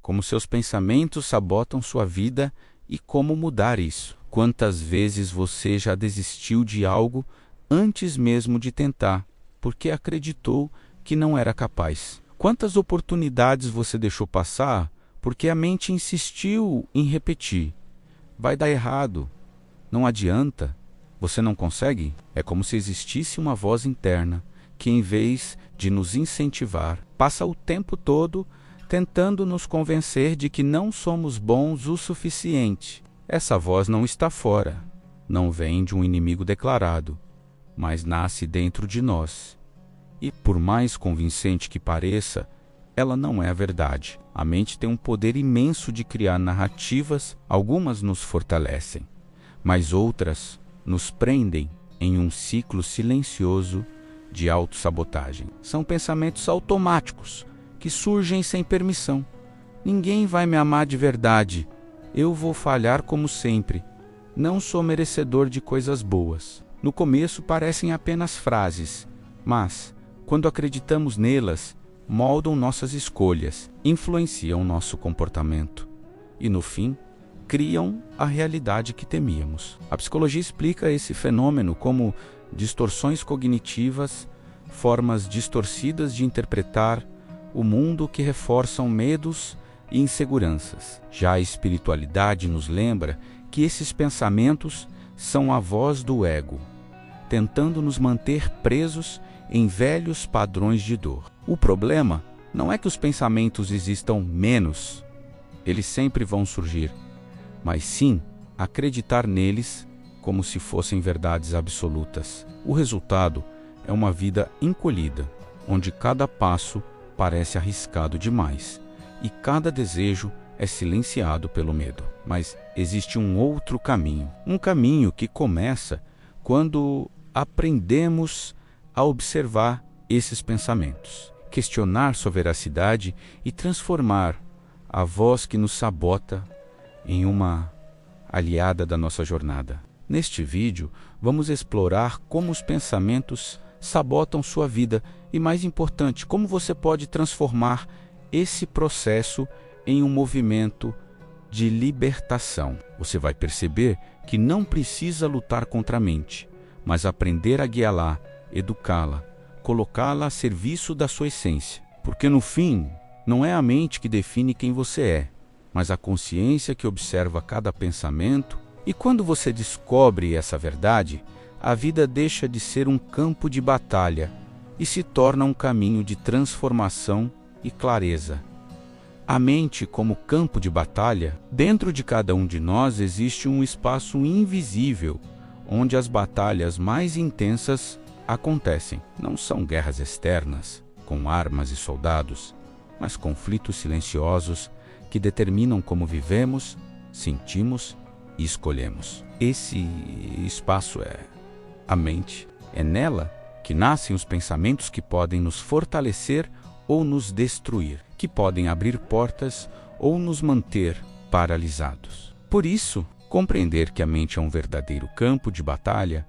como seus pensamentos sabotam sua vida e como mudar isso. Quantas vezes você já desistiu de algo antes mesmo de tentar, porque acreditou que não era capaz? Quantas oportunidades você deixou passar porque a mente insistiu em repetir: vai dar errado, não adianta, você não consegue? É como se existisse uma voz interna que, em vez de nos incentivar, passa o tempo todo tentando nos convencer de que não somos bons o suficiente. Essa voz não está fora, não vem de um inimigo declarado, mas nasce dentro de nós. E, por mais convincente que pareça, ela não é a verdade. A mente tem um poder imenso de criar narrativas, algumas nos fortalecem, mas outras nos prendem em um ciclo silencioso de autossabotagem. São pensamentos automáticos que surgem sem permissão. Ninguém vai me amar de verdade. Eu vou falhar como sempre. Não sou merecedor de coisas boas. No começo parecem apenas frases, mas, quando acreditamos nelas, moldam nossas escolhas, influenciam nosso comportamento e, no fim, criam a realidade que temíamos. A psicologia explica esse fenômeno como distorções cognitivas, formas distorcidas de interpretar o mundo que reforçam medos e inseguranças. Já a espiritualidade nos lembra que esses pensamentos são a voz do ego, tentando nos manter presos em velhos padrões de dor. O problema não é que os pensamentos existam menos, eles sempre vão surgir, mas sim acreditar neles como se fossem verdades absolutas. O resultado é uma vida encolhida, onde cada passo parece arriscado demais e cada desejo é silenciado pelo medo. Mas existe um outro caminho, um caminho que começa quando aprendemos a observar esses pensamentos, questionar sua veracidade e transformar a voz que nos sabota em uma aliada da nossa jornada. Neste vídeo, vamos explorar como os pensamentos sabotam sua vida e, mais importante, como você pode transformar esse processo em um movimento de libertação. Você vai perceber que não precisa lutar contra a mente, mas aprender a guiá-la, educá-la, colocá-la a serviço da sua essência. Porque no fim, não é a mente que define quem você é, mas a consciência que observa cada pensamento. E quando você descobre essa verdade, a vida deixa de ser um campo de batalha e se torna um caminho de transformação e clareza. A mente como campo de batalha, dentro de cada um de nós existe um espaço invisível, onde as batalhas mais intensas acontecem. Não são guerras externas, com armas e soldados, mas conflitos silenciosos que determinam como vivemos, sentimos e escolhemos. Esse espaço é a mente. É nela que nascem os pensamentos que podem nos fortalecer ou nos destruir, que podem abrir portas ou nos manter paralisados. Por isso, compreender que a mente é um verdadeiro campo de batalha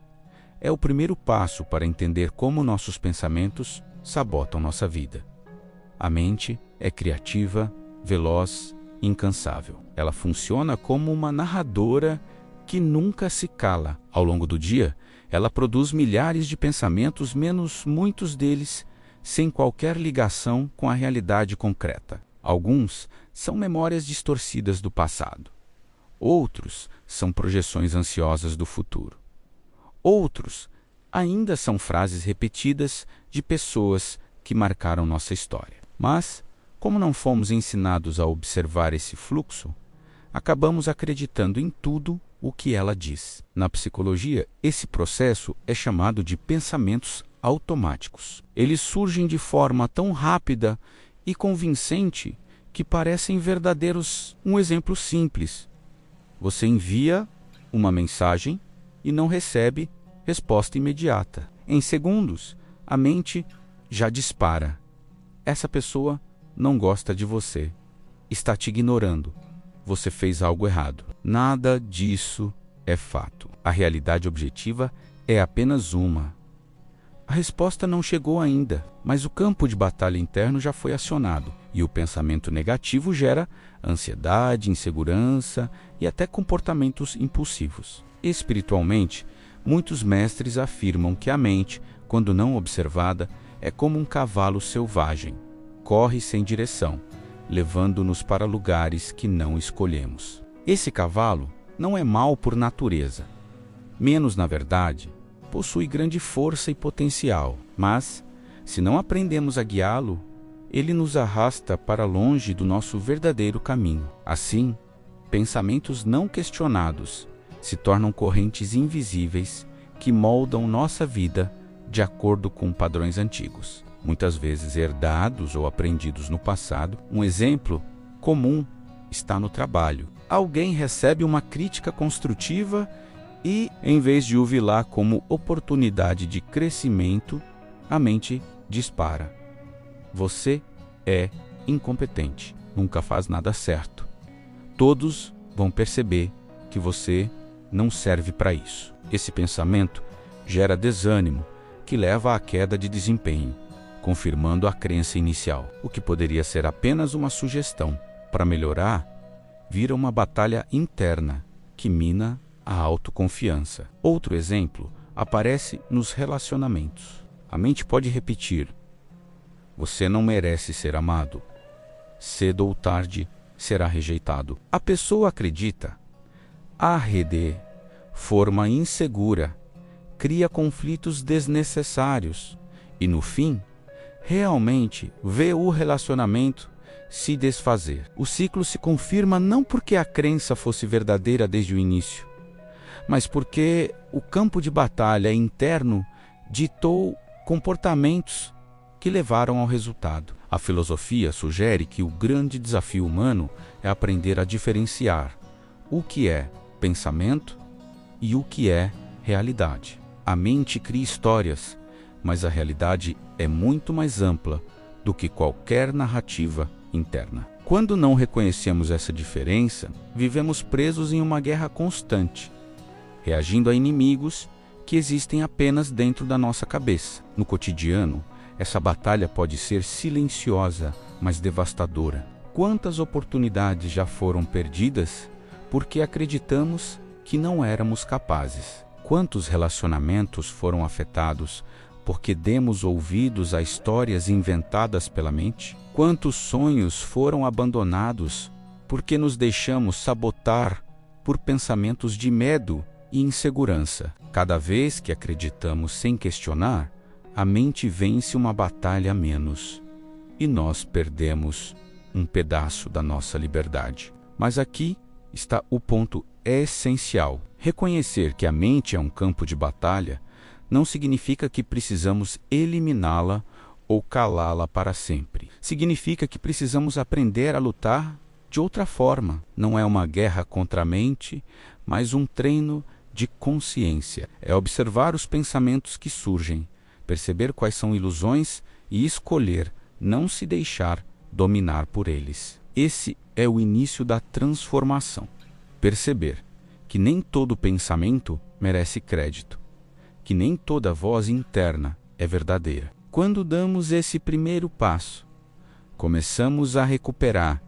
é o primeiro passo para entender como nossos pensamentos sabotam nossa vida. A mente é criativa, veloz e incansável. Ela funciona como uma narradora que nunca se cala. Ao longo do dia, ela produz milhares de pensamentos, menos muitos deles sem qualquer ligação com a realidade concreta. Alguns são memórias distorcidas do passado. Outros são projeções ansiosas do futuro. Outros ainda são frases repetidas de pessoas que marcaram nossa história. Mas, como não fomos ensinados a observar esse fluxo, acabamos acreditando em tudo o que ela diz. Na psicologia, esse processo é chamado de pensamentos automáticos. Eles surgem de forma tão rápida e convincente que parecem verdadeiros. Um exemplo simples: você envia uma mensagem e não recebe resposta imediata. Em segundos, a mente já dispara: essa pessoa não gosta de você, está te ignorando, você fez algo errado. Nada disso é fato. A realidade objetiva é apenas uma. A resposta não chegou ainda, mas o campo de batalha interno já foi acionado. E o pensamento negativo gera ansiedade, insegurança e até comportamentos impulsivos. Espiritualmente, muitos mestres afirmam que a mente, quando não observada, é como um cavalo selvagem. Corre sem direção, levando-nos para lugares que não escolhemos. Esse cavalo não é mau por natureza. Menos, na verdade, possui grande força e potencial, mas, se não aprendemos a guiá-lo, ele nos arrasta para longe do nosso verdadeiro caminho. Assim, pensamentos não questionados se tornam correntes invisíveis que moldam nossa vida de acordo com padrões antigos, muitas vezes herdados ou aprendidos no passado. Um exemplo comum está no trabalho. Alguém recebe uma crítica construtiva e, em vez de ouvi-la como oportunidade de crescimento, a mente dispara: você é incompetente, nunca faz nada certo. Todos vão perceber que você não serve para isso. Esse pensamento gera desânimo, que leva à queda de desempenho, confirmando a crença inicial. O que poderia ser apenas uma sugestão para melhorar, vira uma batalha interna que mina a autoconfiança. Outro exemplo aparece nos relacionamentos. A mente pode repetir: você não merece ser amado. Cedo ou tarde será rejeitado. A pessoa acredita. A rede forma insegura, cria conflitos desnecessários e, no fim, realmente vê o relacionamento se desfazer. O ciclo se confirma não porque a crença fosse verdadeira desde o início, mas porque o campo de batalha interno ditou comportamentos que levaram ao resultado. A filosofia sugere que o grande desafio humano é aprender a diferenciar o que é pensamento e o que é realidade. A mente cria histórias, mas a realidade é muito mais ampla do que qualquer narrativa interna. Quando não reconhecemos essa diferença, vivemos presos em uma guerra constante, reagindo a inimigos que existem apenas dentro da nossa cabeça. No cotidiano, essa batalha pode ser silenciosa, mas devastadora. Quantas oportunidades já foram perdidas porque acreditamos que não éramos capazes? Quantos relacionamentos foram afetados porque demos ouvidos a histórias inventadas pela mente? Quantos sonhos foram abandonados porque nos deixamos sabotar por pensamentos de medo e insegurança? Cada vez que acreditamos sem questionar, a mente vence uma batalha a menos e nós perdemos um pedaço da nossa liberdade. Mas aqui está o ponto essencial. Reconhecer que a mente é um campo de batalha não significa que precisamos eliminá-la ou calá-la para sempre. Significa que precisamos aprender a lutar de outra forma. Não é uma guerra contra a mente, mas um treino de consciência. É observar os pensamentos que surgem, perceber quais são ilusões e escolher não se deixar dominar por eles. Esse é o início da transformação. Perceber que nem todo pensamento merece crédito, que nem toda voz interna é verdadeira. Quando damos esse primeiro passo, começamos a recuperar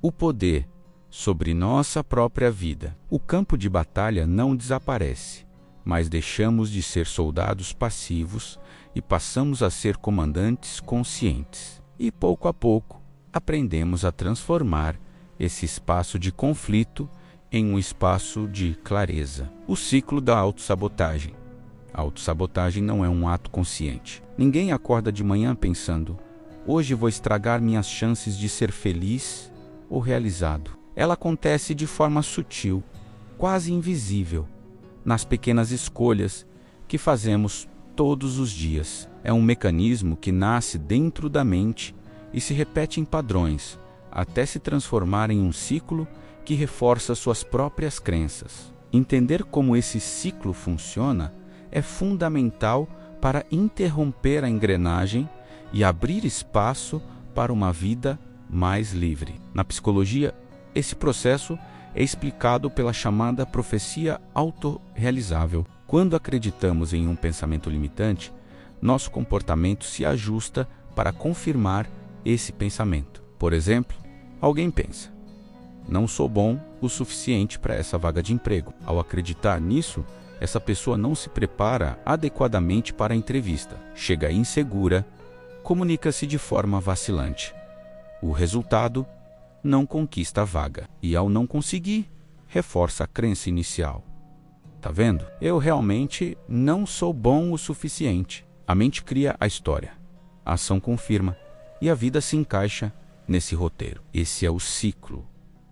o poder sobre nossa própria vida. O campo de batalha não desaparece, mas deixamos de ser soldados passivos e passamos a ser comandantes conscientes. E pouco a pouco, aprendemos a transformar esse espaço de conflito em um espaço de clareza. O ciclo da autossabotagem. A autossabotagem não é um ato consciente. Ninguém acorda de manhã pensando: hoje vou estragar minhas chances de ser feliz ou realizado. Ela acontece de forma sutil, quase invisível, nas pequenas escolhas que fazemos todos os dias. É um mecanismo que nasce dentro da mente e se repete em padrões, até se transformar em um ciclo que reforça suas próprias crenças. Entender como esse ciclo funciona é fundamental para interromper a engrenagem e abrir espaço para uma vida mais livre. Na psicologia, esse processo é explicado pela chamada profecia autorrealizável. Quando acreditamos em um pensamento limitante, nosso comportamento se ajusta para confirmar esse pensamento. Por exemplo, alguém pensa: não sou bom o suficiente para essa vaga de emprego. Ao acreditar nisso, essa pessoa não se prepara adequadamente para a entrevista. Chega insegura, comunica-se de forma vacilante. O resultado, não conquista a vaga. E ao não conseguir, reforça a crença inicial. Tá vendo? Eu realmente não sou bom o suficiente. A mente cria a história. A ação confirma. E a vida se encaixa nesse roteiro. Esse é o ciclo.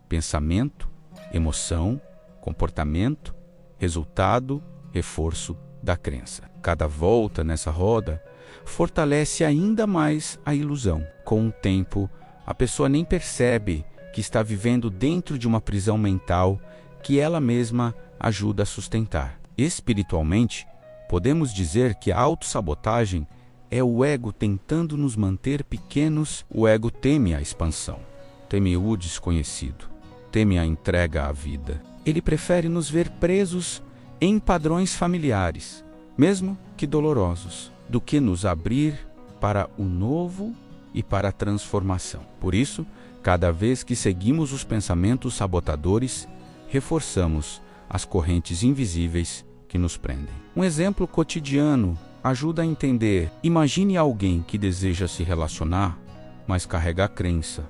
Pensamento, emoção, comportamento, resultado, reforço da crença. Cada volta nessa roda fortalece ainda mais a ilusão. Com o tempo, a pessoa nem percebe que está vivendo dentro de uma prisão mental que ela mesma ajuda a sustentar. Espiritualmente, podemos dizer que a autossabotagem é o ego tentando nos manter pequenos. O ego teme a expansão, teme o desconhecido, teme a entrega à vida. Ele prefere nos ver presos em padrões familiares, mesmo que dolorosos, do que nos abrir para o novo e para a transformação. Por isso, cada vez que seguimos os pensamentos sabotadores, reforçamos as correntes invisíveis que nos prendem. Um exemplo cotidiano ajuda a entender. Imagine alguém que deseja se relacionar, mas carrega a crença: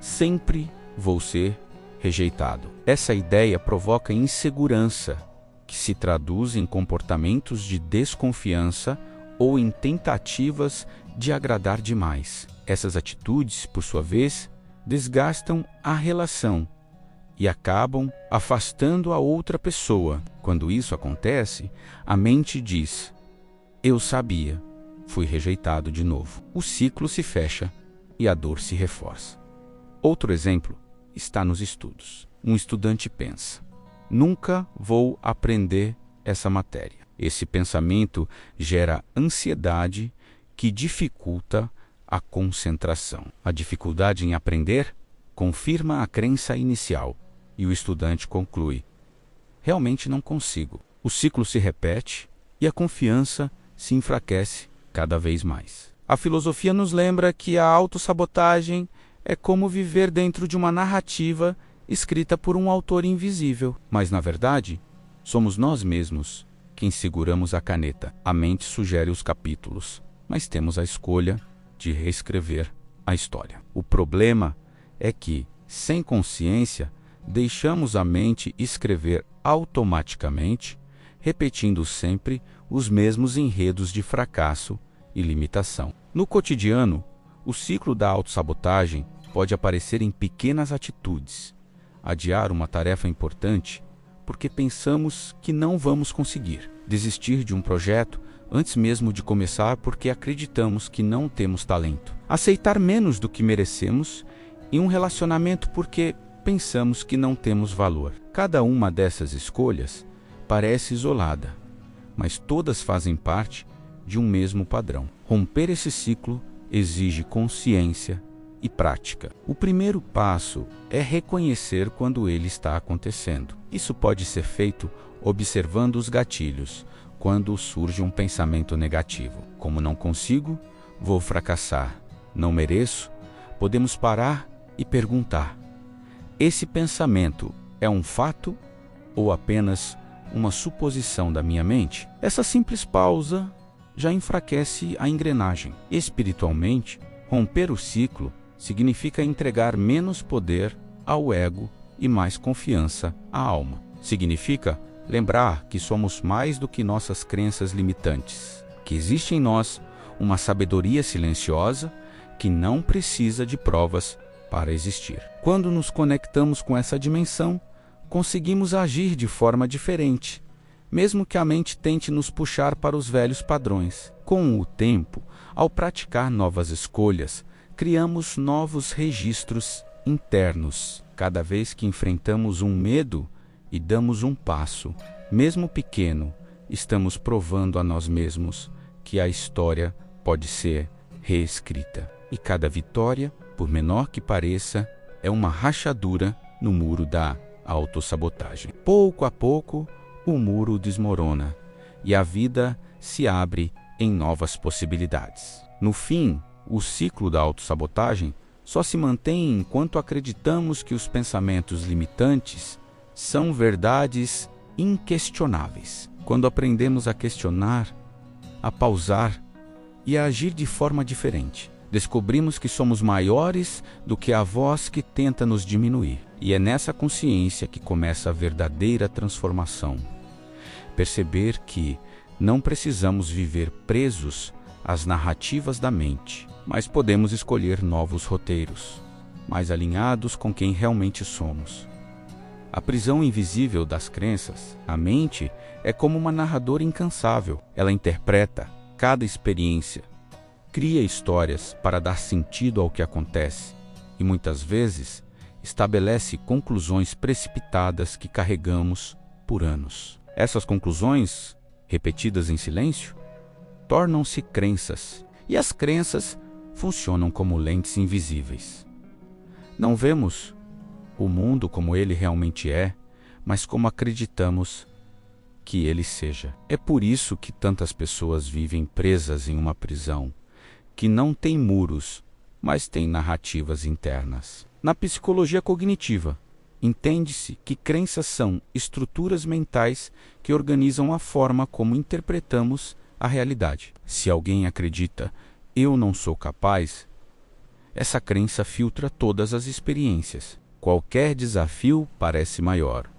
sempre vou ser rejeitado. Essa ideia provoca insegurança, que se traduz em comportamentos de desconfiança ou em tentativas de agradar demais. Essas atitudes, por sua vez, desgastam a relação e acabam afastando a outra pessoa. Quando isso acontece, a mente diz: eu sabia, fui rejeitado de novo. O ciclo se fecha e a dor se reforça. Outro exemplo está nos estudos. Um estudante pensa: nunca vou aprender essa matéria. Esse pensamento gera ansiedade que dificulta a concentração. A dificuldade em aprender confirma a crença inicial e o estudante conclui: realmente não consigo. O ciclo se repete e a confiança se enfraquece cada vez mais. A filosofia nos lembra que a autossabotagem é como viver dentro de uma narrativa escrita por um autor invisível. Mas, na verdade, somos nós mesmos quem seguramos a caneta. A mente sugere os capítulos, mas temos a escolha de reescrever a história. O problema é que, sem consciência, deixamos a mente escrever automaticamente, repetindo sempre os mesmos enredos de fracasso e limitação. No cotidiano, o ciclo da autossabotagem pode aparecer em pequenas atitudes. Adiar uma tarefa importante porque pensamos que não vamos conseguir. Desistir de um projeto antes mesmo de começar porque acreditamos que não temos talento. Aceitar menos do que merecemos em um relacionamento porque pensamos que não temos valor. Cada uma dessas escolhas parece isolada, mas todas fazem parte de um mesmo padrão. Romper esse ciclo exige consciência e prática. O primeiro passo é reconhecer quando ele está acontecendo. Isso pode ser feito observando os gatilhos, quando surge um pensamento negativo, como não consigo, vou fracassar, não mereço. Podemos parar e perguntar: esse pensamento é um fato ou apenas uma suposição da minha mente? Essa simples pausa já enfraquece a engrenagem. Espiritualmente, romper o ciclo significa entregar menos poder ao ego e mais confiança à alma. Significa lembrar que somos mais do que nossas crenças limitantes, que existe em nós uma sabedoria silenciosa que não precisa de provas para existir. Quando nos conectamos com essa dimensão, conseguimos agir de forma diferente, mesmo que a mente tente nos puxar para os velhos padrões. Com o tempo, ao praticar novas escolhas, criamos novos registros internos. Cada vez que enfrentamos um medo e damos um passo, mesmo pequeno, estamos provando a nós mesmos que a história pode ser reescrita. E cada vitória, por menor que pareça, é uma rachadura no muro da autossabotagem. Pouco a pouco, o muro desmorona e a vida se abre em novas possibilidades. No fim, o ciclo da autossabotagem só se mantém enquanto acreditamos que os pensamentos limitantes são verdades inquestionáveis. Quando aprendemos a questionar, a pausar e a agir de forma diferente, descobrimos que somos maiores do que a voz que tenta nos diminuir. E é nessa consciência que começa a verdadeira transformação. Perceber que não precisamos viver presos às narrativas da mente, mas podemos escolher novos roteiros, mais alinhados com quem realmente somos. A prisão invisível das crenças, a mente, é como uma narradora incansável. Ela interpreta cada experiência, cria histórias para dar sentido ao que acontece e muitas vezes estabelece conclusões precipitadas que carregamos por anos. Essas conclusões, repetidas em silêncio, tornam-se crenças, e as crenças funcionam como lentes invisíveis. Não vemos o mundo como ele realmente é, mas como acreditamos que ele seja. É por isso que tantas pessoas vivem presas em uma prisão que não tem muros, mas tem narrativas internas. Na psicologia cognitiva, entende-se que crenças são estruturas mentais que organizam a forma como interpretamos a realidade. Se alguém acredita, eu não sou capaz, essa crença filtra todas as experiências. Qualquer desafio parece maior.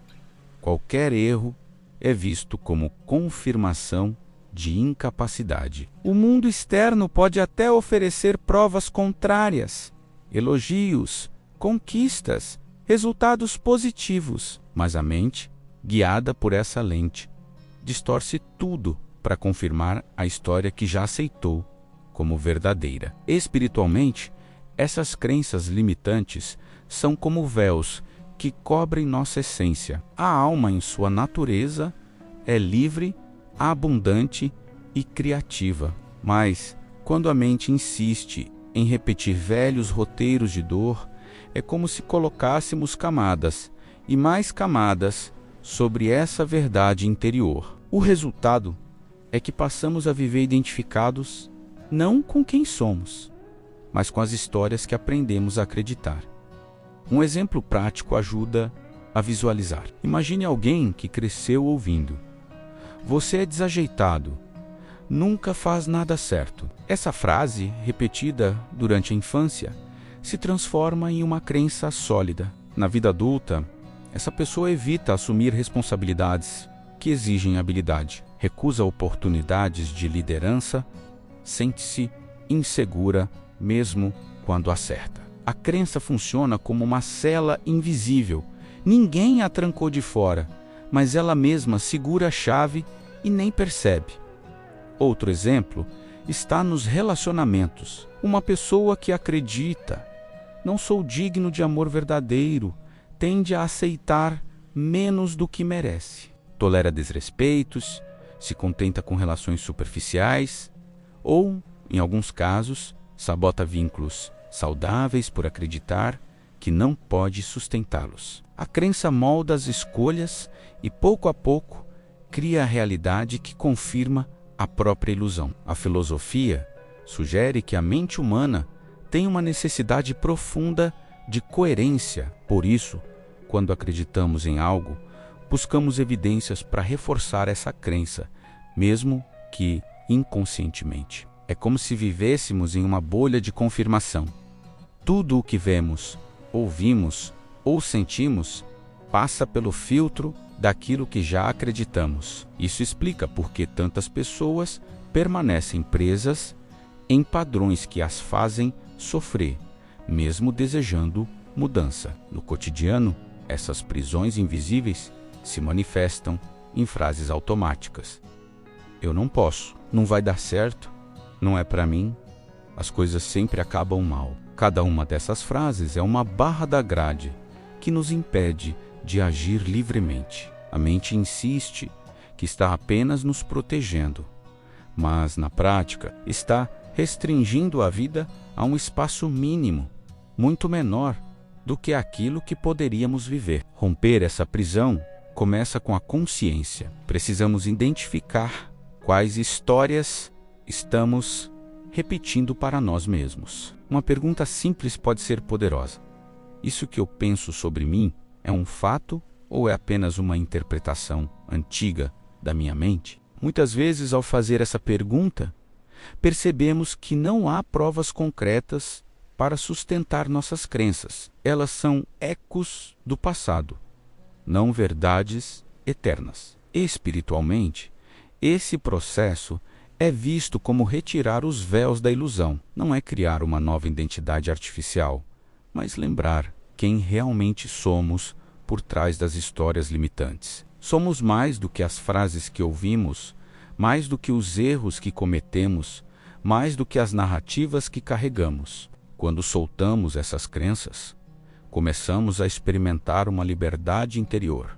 Qualquer erro é visto como confirmação de incapacidade. O mundo externo pode até oferecer provas contrárias, elogios, conquistas, resultados positivos, mas a mente, guiada por essa lente, distorce tudo para confirmar a história que já aceitou como verdadeira. Espiritualmente, essas crenças limitantes são como véus que cobrem nossa essência. A alma, em sua natureza, é livre, abundante e criativa. Mas, quando a mente insiste em repetir velhos roteiros de dor, é como se colocássemos camadas e mais camadas sobre essa verdade interior. O resultado é que passamos a viver identificados não com quem somos, mas com as histórias que aprendemos a acreditar. Um exemplo prático ajuda a visualizar. Imagine alguém que cresceu ouvindo: "Você é desajeitado, nunca faz nada certo." Essa frase, repetida durante a infância, se transforma em uma crença sólida. Na vida adulta, essa pessoa evita assumir responsabilidades que exigem habilidade, recusa oportunidades de liderança, sente-se insegura mesmo quando acerta. A crença funciona como uma cela invisível. Ninguém a trancou de fora, mas ela mesma segura a chave e nem percebe. Outro exemplo está nos relacionamentos. Uma pessoa que acredita: "Não sou digno de amor verdadeiro", tende a aceitar menos do que merece. Tolera desrespeitos, se contenta com relações superficiais ou, em alguns casos, sabota vínculos saudáveis por acreditar que não pode sustentá-los. A crença molda as escolhas e, pouco a pouco, cria a realidade que confirma a própria ilusão. A filosofia sugere que a mente humana tem uma necessidade profunda de coerência. Por isso, quando acreditamos em algo, buscamos evidências para reforçar essa crença, mesmo que inconscientemente. É como se vivêssemos em uma bolha de confirmação. Tudo o que vemos, ouvimos ou sentimos passa pelo filtro daquilo que já acreditamos. Isso explica por que tantas pessoas permanecem presas em padrões que as fazem sofrer, mesmo desejando mudança. No cotidiano, essas prisões invisíveis se manifestam em frases automáticas. "Eu não posso", "não vai dar certo", "não é para mim", "as coisas sempre acabam mal". Cada uma dessas frases é uma barra da grade que nos impede de agir livremente. A mente insiste que está apenas nos protegendo, mas, na prática, está restringindo a vida a um espaço mínimo, muito menor do que aquilo que poderíamos viver. Romper essa prisão começa com a consciência. Precisamos identificar quais histórias estamos repetindo para nós mesmos. Uma pergunta simples pode ser poderosa. Isso que eu penso sobre mim é um fato ou é apenas uma interpretação antiga da minha mente? Muitas vezes, ao fazer essa pergunta, percebemos que não há provas concretas para sustentar nossas crenças. Elas são ecos do passado, não verdades eternas. Espiritualmente, esse processo é visto como retirar os véus da ilusão. Não é criar uma nova identidade artificial, mas lembrar quem realmente somos por trás das histórias limitantes. Somos mais do que as frases que ouvimos, mais do que os erros que cometemos, mais do que as narrativas que carregamos. Quando soltamos essas crenças, começamos a experimentar uma liberdade interior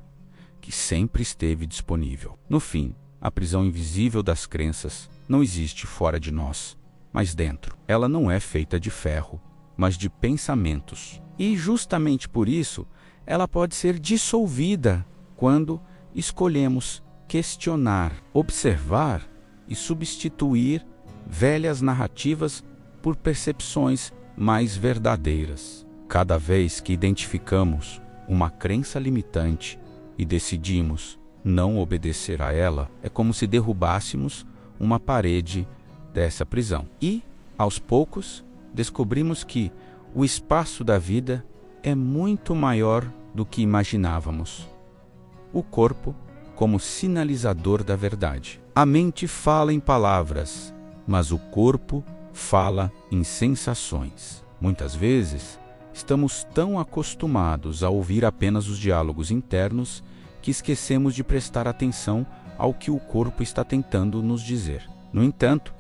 que sempre esteve disponível. No fim, a prisão invisível das crenças não existe fora de nós, mas dentro. Ela não é feita de ferro, mas de pensamentos. E justamente por isso, ela pode ser dissolvida quando escolhemos questionar, observar e substituir velhas narrativas por percepções mais verdadeiras. Cada vez que identificamos uma crença limitante e decidimos não obedecer a ela, é como se derrubássemos uma parede dessa prisão. E, aos poucos, descobrimos que o espaço da vida é muito maior do que imaginávamos. O corpo como sinalizador da verdade. A mente fala em palavras, mas o corpo fala em sensações. Muitas vezes, estamos tão acostumados a ouvir apenas os diálogos internos que esquecemos de prestar atenção ao que o corpo está tentando nos dizer. No entanto,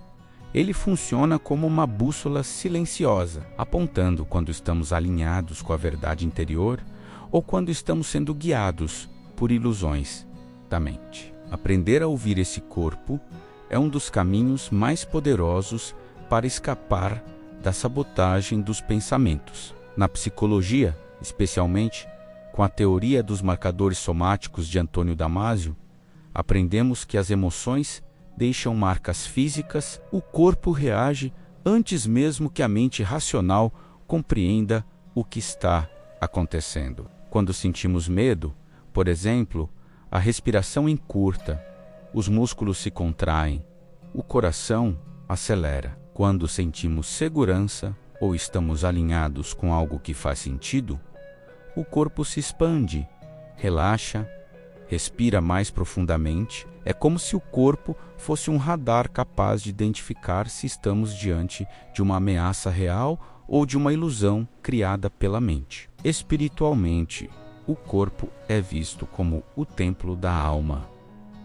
ele funciona como uma bússola silenciosa, apontando quando estamos alinhados com a verdade interior ou quando estamos sendo guiados por ilusões da mente. Aprender a ouvir esse corpo é um dos caminhos mais poderosos para escapar da sabotagem dos pensamentos. Na psicologia, especialmente com a teoria dos marcadores somáticos de Antônio Damasio, aprendemos que as emoções deixam marcas físicas, o corpo reage antes mesmo que a mente racional compreenda o que está acontecendo. Quando sentimos medo, por exemplo, a respiração encurta, os músculos se contraem, o coração acelera. Quando sentimos segurança ou estamos alinhados com algo que faz sentido, o corpo se expande, relaxa, respira mais profundamente. É como se o corpo fosse um radar capaz de identificar se estamos diante de uma ameaça real ou de uma ilusão criada pela mente. Espiritualmente, o corpo é visto como o templo da alma.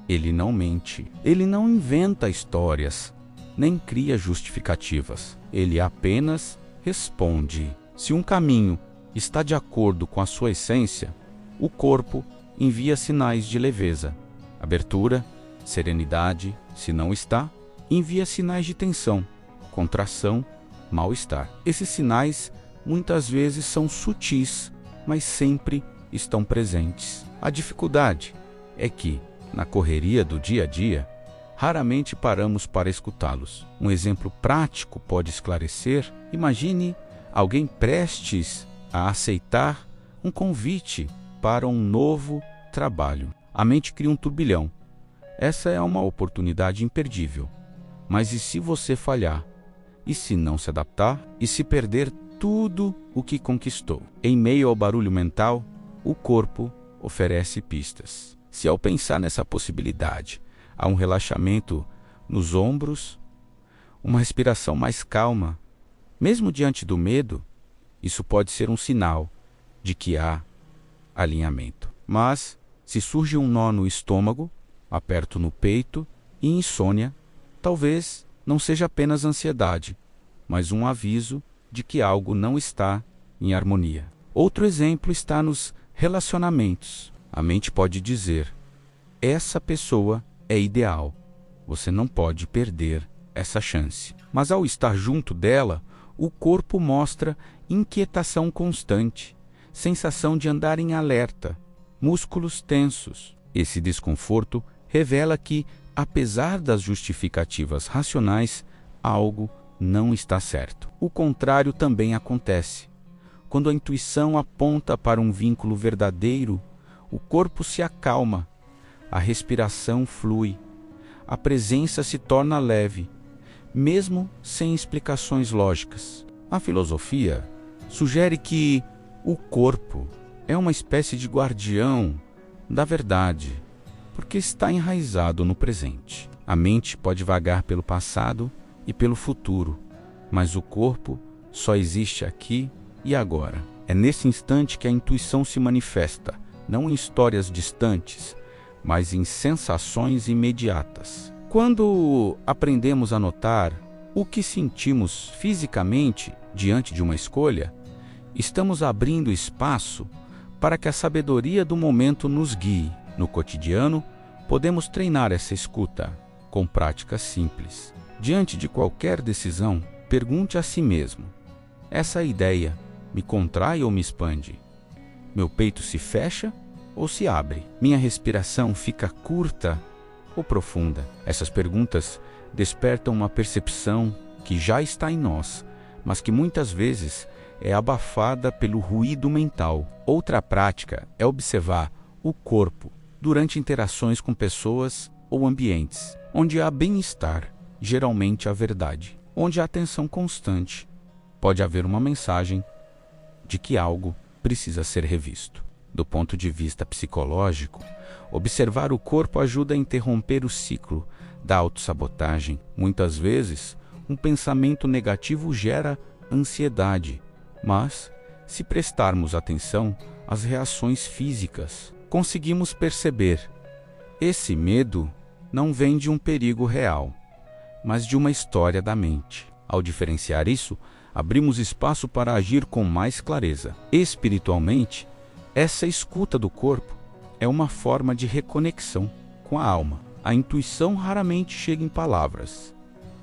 Ele não mente, ele não inventa histórias, nem cria justificativas. Ele apenas responde. Se um caminho está de acordo com a sua essência, o corpo envia sinais de leveza, abertura, serenidade. Se não está, envia sinais de tensão, contração, mal-estar. Esses sinais muitas vezes são sutis, mas sempre estão presentes. A dificuldade é que, na correria do dia a dia, raramente paramos para escutá-los. Um exemplo prático pode esclarecer. Imagine alguém prestes a aceitar um convite para um novo trabalho. A mente cria um turbilhão. Essa é uma oportunidade imperdível. Mas e se você falhar? E se não se adaptar? E se perder tudo o que conquistou? Em meio ao barulho mental, o corpo oferece pistas. Se ao pensar nessa possibilidade, há um relaxamento nos ombros, uma respiração mais calma, mesmo diante do medo, isso pode ser um sinal de que há alinhamento. Mas, se surge um nó no estômago, aperto no peito e insônia, talvez não seja apenas ansiedade, mas um aviso de que algo não está em harmonia. Outro exemplo está nos relacionamentos. A mente pode dizer: essa pessoa é ideal, você não pode perder essa chance. Mas ao estar junto dela, o corpo mostra inquietação constante, sensação de andar em alerta, músculos tensos. Esse desconforto revela que, apesar das justificativas racionais, algo não está certo. O contrário também acontece. Quando a intuição aponta para um vínculo verdadeiro, o corpo se acalma, a respiração flui, a presença se torna leve, mesmo sem explicações lógicas. A filosofia sugere que o corpo é uma espécie de guardião da verdade, porque está enraizado no presente. A mente pode vagar pelo passado e pelo futuro, mas o corpo só existe aqui e agora. É nesse instante que a intuição se manifesta, não em histórias distantes, mas em sensações imediatas. Quando aprendemos a notar o que sentimos fisicamente diante de uma escolha, estamos abrindo espaço para que a sabedoria do momento nos guie. No cotidiano, podemos treinar essa escuta com práticas simples. Diante de qualquer decisão, pergunte a si mesmo: essa ideia me contrai ou me expande? Meu peito se fecha ou se abre? Minha respiração fica curta ou profunda? Essas perguntas despertam uma percepção que já está em nós, mas que muitas vezes é abafada pelo ruído mental. Outra prática é observar o corpo durante interações com pessoas ou ambientes. Onde há bem-estar, geralmente há verdade. Onde há atenção constante, pode haver uma mensagem de que algo precisa ser revisto. Do ponto de vista psicológico, observar o corpo ajuda a interromper o ciclo da autossabotagem. Muitas vezes, um pensamento negativo gera ansiedade, mas, se prestarmos atenção às reações físicas, conseguimos perceber: esse medo não vem de um perigo real, mas de uma história da mente. Ao diferenciar isso, abrimos espaço para agir com mais clareza. Espiritualmente, essa escuta do corpo é uma forma de reconexão com a alma. A intuição raramente chega em palavras,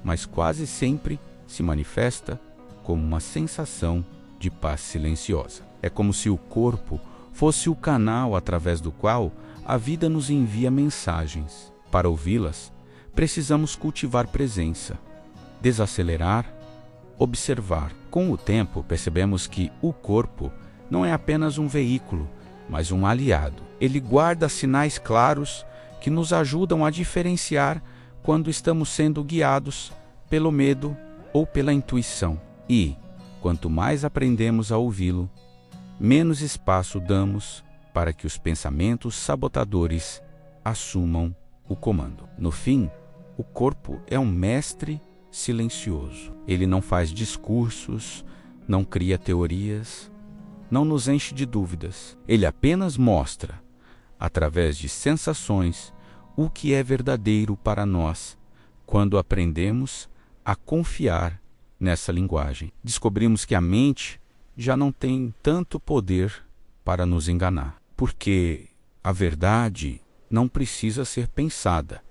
mas quase sempre se manifesta como uma sensação de paz silenciosa. É como se o corpo fosse o canal através do qual a vida nos envia mensagens. Para ouvi-las, precisamos cultivar presença, desacelerar, observar. Com o tempo, percebemos que o corpo não é apenas um veículo, mas um aliado. Ele guarda sinais claros que nos ajudam a diferenciar quando estamos sendo guiados pelo medo ou pela intuição. E, quanto mais aprendemos a ouvi-lo, menos espaço damos para que os pensamentos sabotadores assumam o comando. No fim, o corpo é um mestre silencioso. Ele não faz discursos, não cria teorias, não nos enche de dúvidas. Ele apenas mostra, através de sensações, o que é verdadeiro para nós. Quando aprendemos a confiar nessa linguagem, descobrimos que a mente já não tem tanto poder para nos enganar, porque a verdade não precisa ser pensada,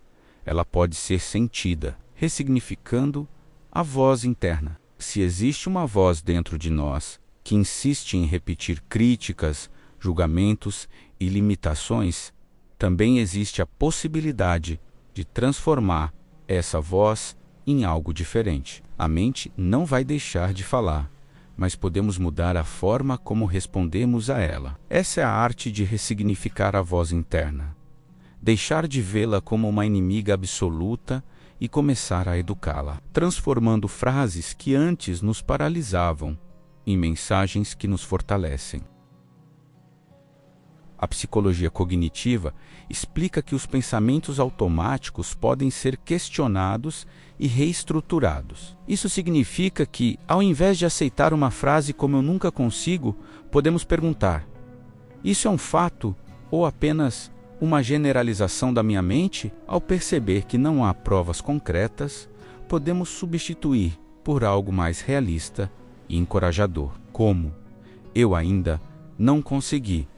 ela pode ser sentida, ressignificando a voz interna. Se existe uma voz dentro de nós que insiste em repetir críticas, julgamentos e limitações, também existe a possibilidade de transformar essa voz em algo diferente. A mente não vai deixar de falar, mas podemos mudar a forma como respondemos a ela. Essa é a arte de ressignificar a voz interna. Deixar de vê-la como uma inimiga absoluta e começar a educá-la, transformando frases que antes nos paralisavam em mensagens que nos fortalecem. A psicologia cognitiva explica que os pensamentos automáticos podem ser questionados e reestruturados. Isso significa que, ao invés de aceitar uma frase como "eu nunca consigo", podemos perguntar: isso é um fato ou apenas uma generalização da minha mente? Ao perceber que não há provas concretas, podemos substituir por algo mais realista e encorajador, como: eu ainda não consegui,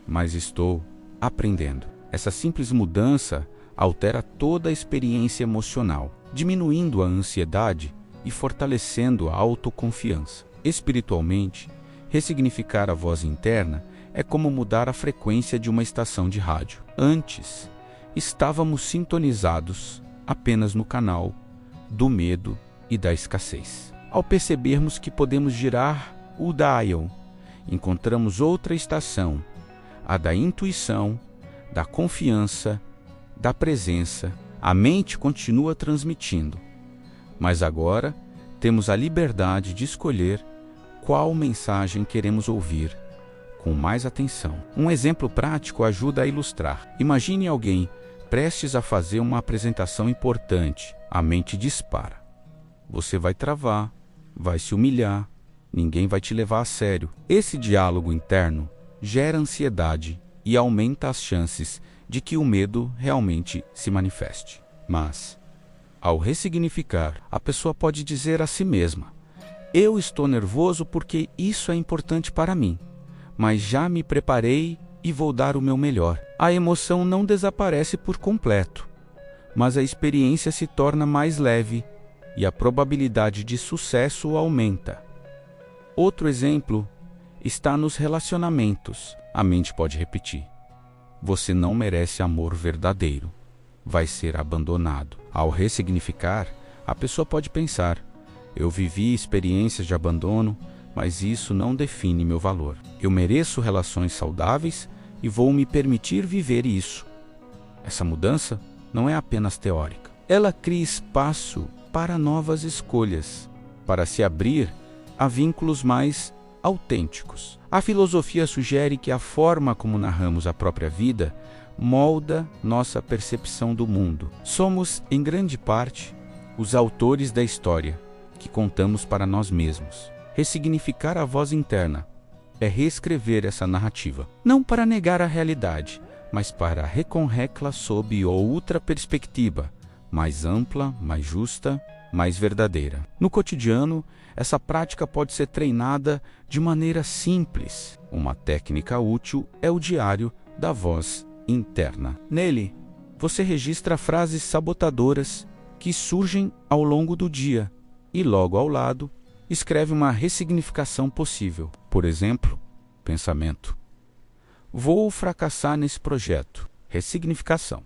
mas estou aprendendo. Essa simples mudança altera toda a experiência emocional, diminuindo a ansiedade e fortalecendo a autoconfiança. Espiritualmente, ressignificar a voz interna é como mudar a frequência de uma estação de rádio. Antes, estávamos sintonizados apenas no canal do medo e da escassez. Ao percebermos que podemos girar o dial, encontramos outra estação, a da intuição, da confiança, da presença. A mente continua transmitindo, mas agora temos a liberdade de escolher qual mensagem queremos ouvir com mais atenção. Um exemplo prático ajuda a ilustrar. Imagine alguém prestes a fazer uma apresentação importante. A mente dispara. Você vai travar, vai se humilhar, ninguém vai te levar a sério. Esse diálogo interno gera ansiedade e aumenta as chances de que o medo realmente se manifeste. Mas, ao ressignificar, a pessoa pode dizer a si mesma: eu estou nervoso porque isso é importante para mim, mas já me preparei e vou dar o meu melhor. A emoção não desaparece por completo, mas a experiência se torna mais leve e a probabilidade de sucesso aumenta. Outro exemplo está nos relacionamentos. A mente pode repetir: você não merece amor verdadeiro, vai ser abandonado. Ao ressignificar, a pessoa pode pensar: eu vivi experiências de abandono, mas isso não define meu valor. Eu mereço relações saudáveis e vou me permitir viver isso. Essa mudança não é apenas teórica. Ela cria espaço para novas escolhas, para se abrir a vínculos mais autênticos. A filosofia sugere que a forma como narramos a própria vida molda nossa percepção do mundo. Somos, em grande parte, os autores da história que contamos para nós mesmos. Ressignificar a voz interna é reescrever essa narrativa, não para negar a realidade, mas para reconhecê-la sob outra perspectiva, mais ampla, mais justa, mais verdadeira. No cotidiano, essa prática pode ser treinada de maneira simples. Uma técnica útil é o diário da voz interna. Nele, você registra frases sabotadoras que surgem ao longo do dia e, logo ao lado, escreve uma ressignificação possível. Por exemplo, pensamento: vou fracassar nesse projeto. Ressignificação: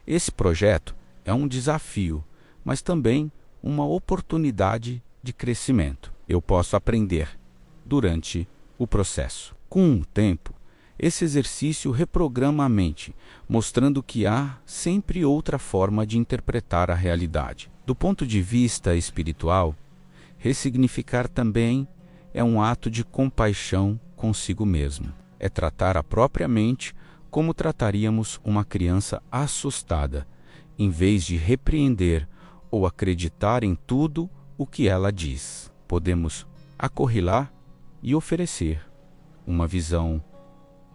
esse projeto é um desafio, mas também uma oportunidade de crescimento. Eu posso aprender durante o processo. Com o tempo, esse exercício reprograma a mente, mostrando que há sempre outra forma de interpretar a realidade. Do ponto de vista espiritual, ressignificar também é um ato de compaixão consigo mesmo. É tratar a própria mente como trataríamos uma criança assustada, em vez de repreender ou acreditar em tudo o que ela diz. Podemos acorrelar e oferecer uma visão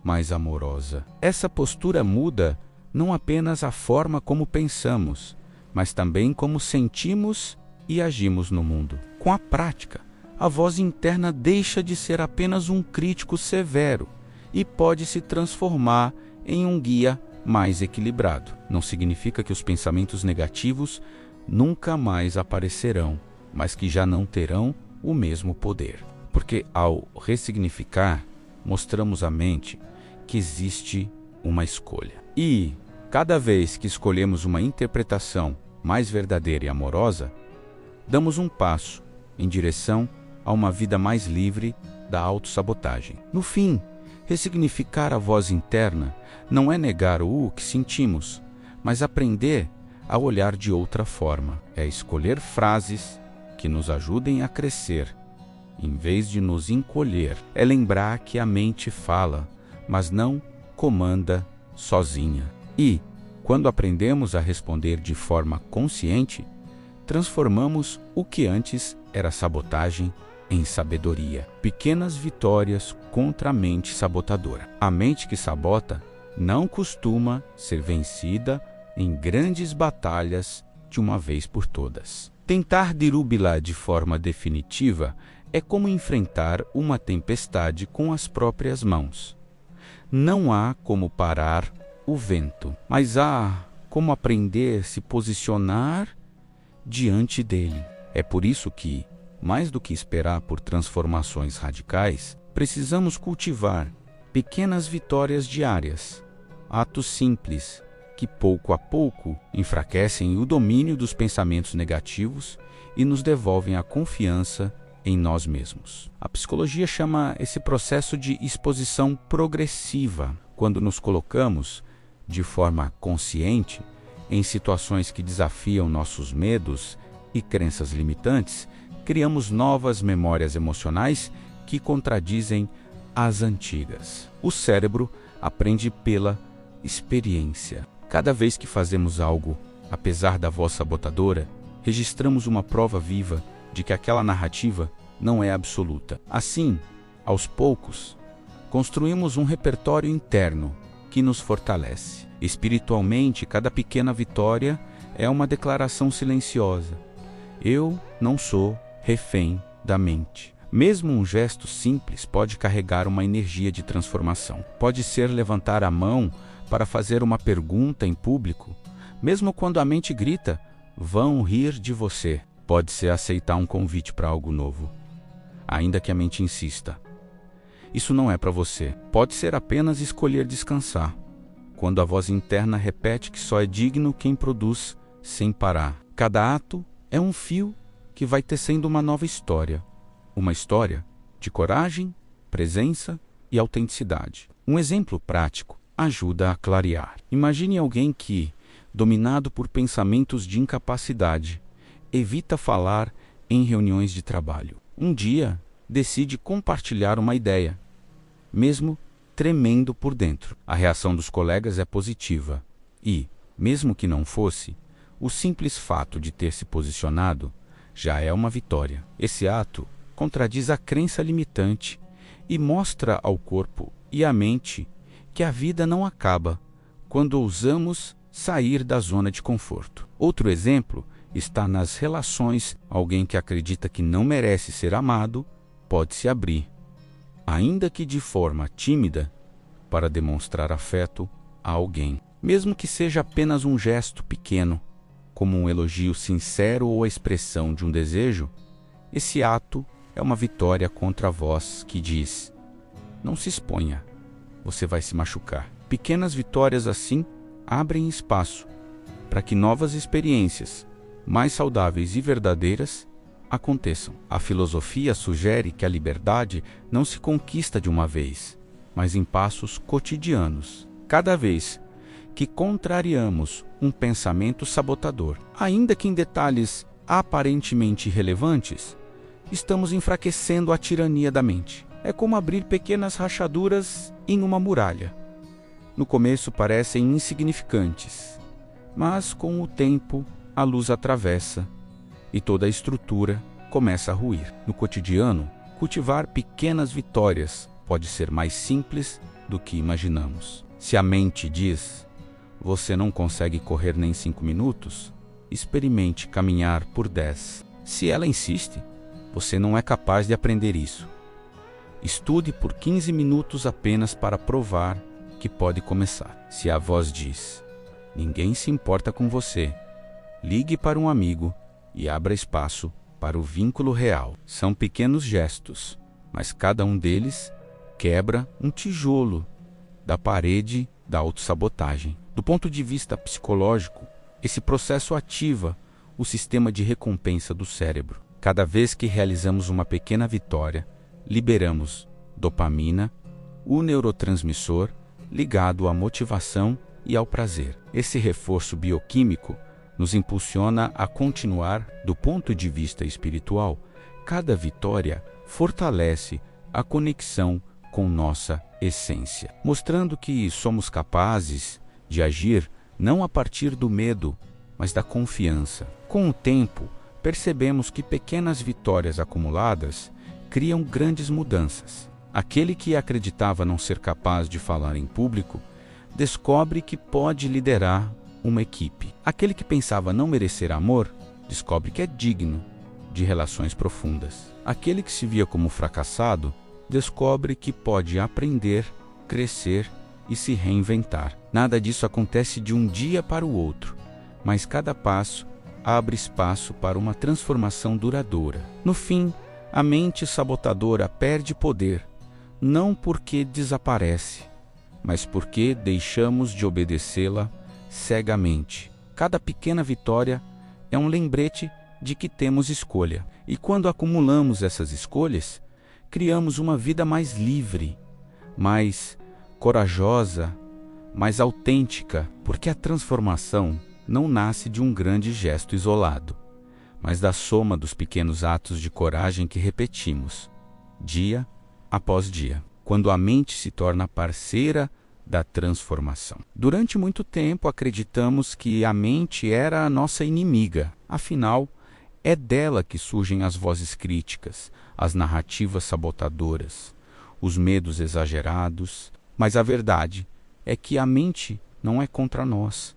mais amorosa. Essa postura muda não apenas a forma como pensamos, mas também como sentimos e agimos no mundo. Com a prática, a voz interna deixa de ser apenas um crítico severo e pode se transformar em um guia mais equilibrado. Não significa que os pensamentos negativos nunca mais aparecerão, mas que já não terão o mesmo poder. Porque ao ressignificar, mostramos à mente que existe uma escolha. E, cada vez que escolhemos uma interpretação mais verdadeira e amorosa, damos um passo em direção a uma vida mais livre da autossabotagem. No fim, ressignificar a voz interna não é negar o que sentimos, mas aprender a olhar de outra forma. É escolher frases que nos ajudem a crescer, em vez de nos encolher. É lembrar que a mente fala, mas não comanda sozinha. E, quando aprendemos a responder de forma consciente, transformamos o que antes era sabotagem em sabedoria. Pequenas vitórias contra a mente sabotadora. A mente que sabota não costuma ser vencida em grandes batalhas de uma vez por todas. Tentar derrubá-la de forma definitiva é como enfrentar uma tempestade com as próprias mãos. Não há como parar o vento, mas há como aprender a se posicionar diante dele. É por isso que, mais do que esperar por transformações radicais, precisamos cultivar pequenas vitórias diárias, atos simples que pouco a pouco enfraquecem o domínio dos pensamentos negativos e nos devolvem a confiança em nós mesmos. A psicologia chama esse processo de exposição progressiva. Quando nos colocamos, de forma consciente, em situações que desafiam nossos medos e crenças limitantes, criamos novas memórias emocionais que contradizem as antigas. O cérebro aprende pela experiência. Cada vez que fazemos algo, apesar da voz sabotadora, registramos uma prova viva de que aquela narrativa não é absoluta. Assim, aos poucos, construímos um repertório interno que nos fortalece. Espiritualmente, cada pequena vitória é uma declaração silenciosa. Eu não sou refém da mente. Mesmo um gesto simples pode carregar uma energia de transformação. Pode ser levantar a mão para fazer uma pergunta em público, mesmo quando a mente grita, vão rir de você. Pode ser aceitar um convite para algo novo, ainda que a mente insista. Isso não é para você. Pode ser apenas escolher descansar, quando a voz interna repete que só é digno quem produz sem parar. Cada ato é um fio que vai tecendo uma nova história. Uma história de coragem, presença e autenticidade. Um exemplo prático ajuda a clarear. Imagine alguém que, dominado por pensamentos de incapacidade, evita falar em reuniões de trabalho. Um dia, decide compartilhar uma ideia, mesmo tremendo por dentro. A reação dos colegas é positiva e, mesmo que não fosse, o simples fato de ter se posicionado já é uma vitória. Esse ato contradiz a crença limitante e mostra ao corpo e à mente que a vida não acaba quando ousamos sair da zona de conforto. Outro exemplo está nas relações. Alguém que acredita que não merece ser amado pode se abrir, ainda que de forma tímida, para demonstrar afeto a alguém, mesmo que seja apenas um gesto pequeno, como um elogio sincero ou a expressão de um desejo. Esse ato é uma vitória contra a voz que diz: não se exponha, você vai se machucar. Pequenas vitórias assim abrem espaço para que novas experiências, mais saudáveis e verdadeiras, aconteçam. A filosofia sugere que a liberdade não se conquista de uma vez, mas em passos cotidianos. Cada vez que contrariamos um pensamento sabotador, ainda que em detalhes aparentemente irrelevantes, estamos enfraquecendo a tirania da mente. É como abrir pequenas rachaduras em uma muralha. No começo parecem insignificantes, mas com o tempo a luz atravessa e toda a estrutura começa a ruir. No cotidiano, cultivar pequenas vitórias pode ser mais simples do que imaginamos. Se a mente diz: você não consegue correr nem 5 minutos, experimente caminhar por 10. Se ela insiste: você não é capaz de aprender isso, estude por 15 minutos apenas para provar que pode começar. Se a voz diz: ninguém se importa com você, ligue para um amigo e abra espaço para o vínculo real. São pequenos gestos, mas cada um deles quebra um tijolo da parede da autossabotagem. Do ponto de vista psicológico, esse processo ativa o sistema de recompensa do cérebro. Cada vez que realizamos uma pequena vitória, liberamos dopamina, o neurotransmissor ligado à motivação e ao prazer. Esse reforço bioquímico nos impulsiona a continuar. Do ponto de vista espiritual, cada vitória fortalece a conexão com nossa essência, mostrando que somos capazes de agir não a partir do medo, mas da confiança. Com o tempo, percebemos que pequenas vitórias acumuladas criam grandes mudanças. Aquele que acreditava não ser capaz de falar em público descobre que pode liderar uma equipe. Aquele que pensava não merecer amor descobre que é digno de relações profundas. Aquele que se via como fracassado descobre que pode aprender, crescer e se reinventar. Nada disso acontece de um dia para o outro, mas cada passo abre espaço para uma transformação duradoura. No fim, a mente sabotadora perde poder, não porque desaparece, mas porque deixamos de obedecê-la cegamente. Cada pequena vitória é um lembrete de que temos escolha. E quando acumulamos essas escolhas, criamos uma vida mais livre, mais corajosa, mais autêntica, porque a transformação não nasce de um grande gesto isolado, mas da soma dos pequenos atos de coragem que repetimos, dia após dia, quando a mente se torna parceira da transformação. Durante muito tempo acreditamos que a mente era a nossa inimiga, afinal, é dela que surgem as vozes críticas, as narrativas sabotadoras, os medos exagerados, mas a verdade é que a mente não é contra nós.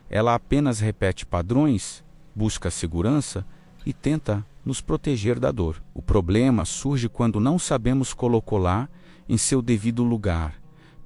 Ela apenas repete padrões, busca segurança e tenta nos proteger da dor. O problema surge quando não sabemos colocá-la em seu devido lugar,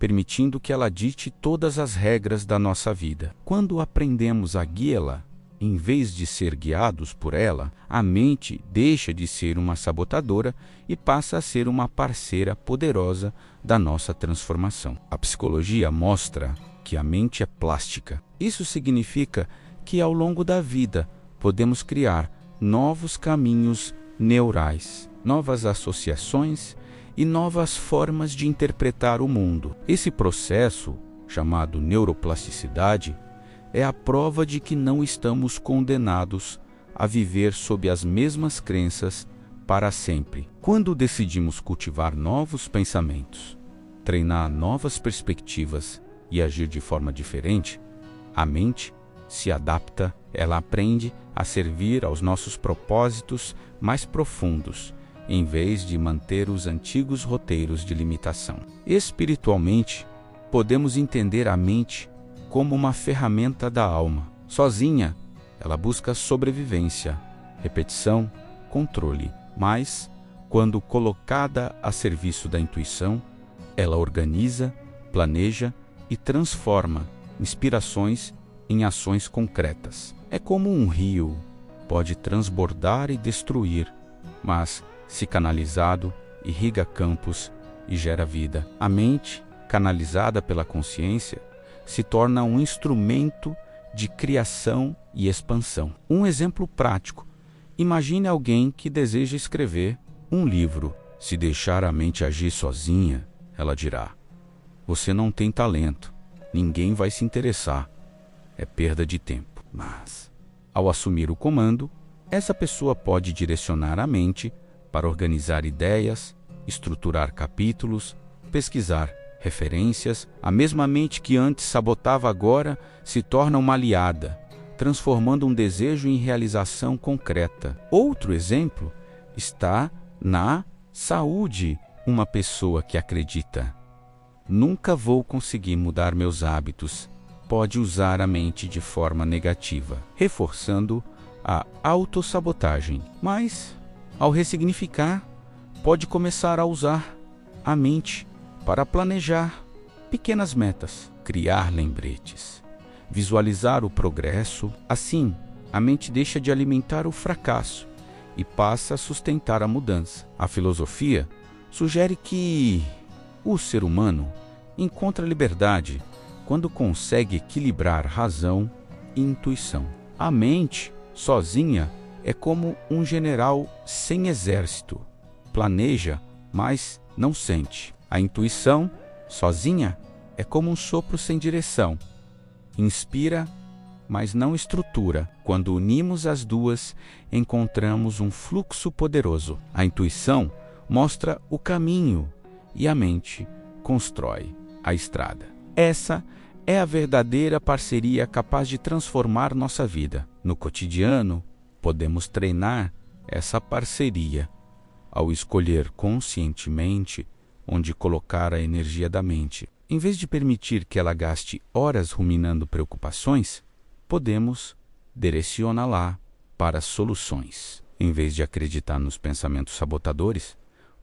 permitindo que ela dite todas as regras da nossa vida. Quando aprendemos a guiá-la, em vez de ser guiados por ela, a mente deixa de ser uma sabotadora e passa a ser uma parceira poderosa da nossa transformação. A psicologia mostra que a mente é plástica. Isso significa que ao longo da vida podemos criar novos caminhos neurais, novas associações e novas formas de interpretar o mundo. Esse processo, chamado neuroplasticidade, é a prova de que não estamos condenados a viver sob as mesmas crenças para sempre. Quando decidimos cultivar novos pensamentos, treinar novas perspectivas e agir de forma diferente, a mente se adapta, ela aprende a servir aos nossos propósitos mais profundos, em vez de manter os antigos roteiros de limitação. Espiritualmente, podemos entender a mente como uma ferramenta da alma. Sozinha, ela busca sobrevivência, repetição, controle. Mas, quando colocada a serviço da intuição, ela organiza, planeja e transforma inspirações em ações concretas. É como um rio, pode transbordar e destruir, mas, se canalizado, irriga campos e gera vida. A mente, canalizada pela consciência, se torna um instrumento de criação e expansão. Um exemplo prático. Imagine alguém que deseja escrever um livro. Se deixar a mente agir sozinha, ela dirá: "Você não tem talento, ninguém vai se interessar, é perda de tempo." Mas, ao assumir o comando, essa pessoa pode direcionar a mente para organizar ideias, estruturar capítulos, pesquisar referências. A mesma mente que antes sabotava agora se torna uma aliada, transformando um desejo em realização concreta. Outro exemplo está na saúde. Uma pessoa que acredita: "Nunca vou conseguir mudar meus hábitos", pode usar a mente de forma negativa, reforçando a autossabotagem. Mas, ao ressignificar, pode começar a usar a mente para planejar pequenas metas, criar lembretes, visualizar o progresso. Assim, a mente deixa de alimentar o fracasso e passa a sustentar a mudança. A filosofia sugere que o ser humano encontra liberdade quando consegue equilibrar razão e intuição. A mente, sozinha, é como um general sem exército. Planeja, mas não sente. A intuição, sozinha, é como um sopro sem direção. Inspira, mas não estrutura. Quando unimos as duas, encontramos um fluxo poderoso. A intuição mostra o caminho e a mente constrói a estrada. Essa é a verdadeira parceria capaz de transformar nossa vida. No cotidiano, podemos treinar essa parceria ao escolher conscientemente onde colocar a energia da mente. Em vez de permitir que ela gaste horas ruminando preocupações, podemos direcioná-la para soluções. Em vez de acreditar nos pensamentos sabotadores,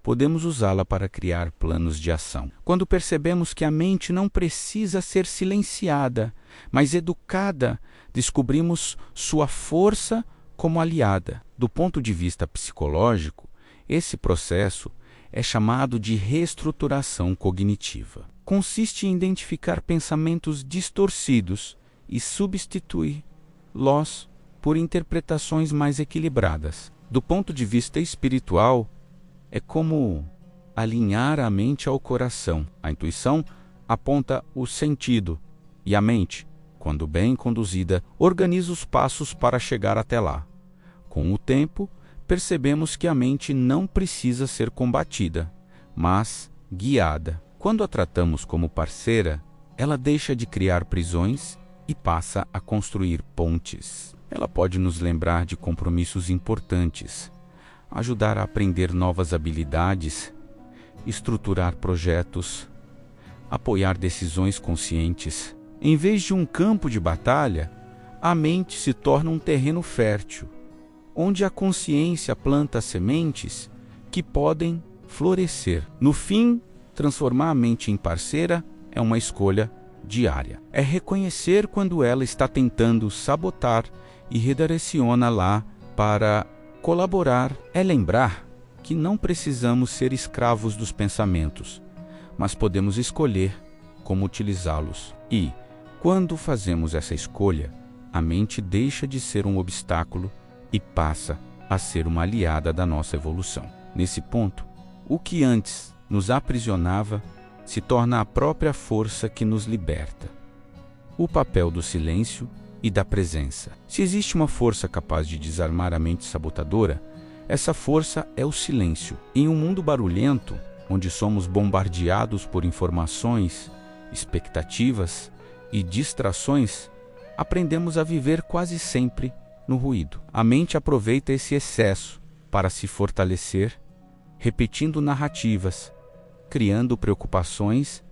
podemos usá-la para criar planos de ação. Quando percebemos que a mente não precisa ser silenciada, mas educada, descobrimos sua força como aliada. Do ponto de vista psicológico, esse processo é chamado de reestruturação cognitiva. Consiste em identificar pensamentos distorcidos e substitui-los por interpretações mais equilibradas. Do ponto de vista espiritual, é como alinhar a mente ao coração. A intuição aponta o sentido e a mente, quando bem conduzida, organiza os passos para chegar até lá. Com o tempo, percebemos que a mente não precisa ser combatida, mas guiada. Quando a tratamos como parceira, ela deixa de criar prisões e passa a construir pontes. Ela pode nos lembrar de compromissos importantes, ajudar a aprender novas habilidades, estruturar projetos, apoiar decisões conscientes. Em vez de um campo de batalha, a mente se torna um terreno fértil, onde a consciência planta sementes que podem florescer. No fim, transformar a mente em parceira é uma escolha diária. É reconhecer quando ela está tentando sabotar e redireciona-la para colaborar. É lembrar que não precisamos ser escravos dos pensamentos, mas podemos escolher como utilizá-los. E, quando fazemos essa escolha, a mente deixa de ser um obstáculo e passa a ser uma aliada da nossa evolução. Nesse ponto, o que antes nos aprisionava se torna a própria força que nos liberta. O papel do silêncio e da presença. Se existe uma força capaz de desarmar a mente sabotadora, essa força é o silêncio. Em um mundo barulhento, onde somos bombardeados por informações, expectativas e distrações, aprendemos a viver quase sempre no ruído. A mente aproveita esse excesso para se fortalecer, repetindo narrativas, criando preocupações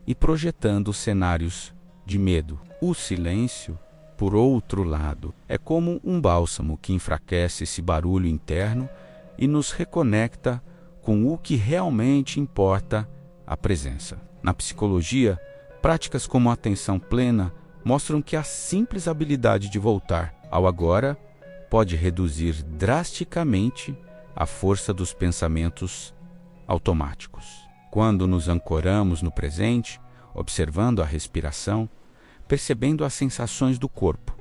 e projetando cenários de medo. O silêncio, por outro lado, é como um bálsamo que enfraquece esse barulho interno e nos reconecta com o que realmente importa, a presença. Na psicologia, práticas como a atenção plena mostram que a simples habilidade de voltar ao agora pode reduzir drasticamente a força dos pensamentos automáticos. Quando nos ancoramos no presente, observando a respiração, percebendo as sensações do corpo,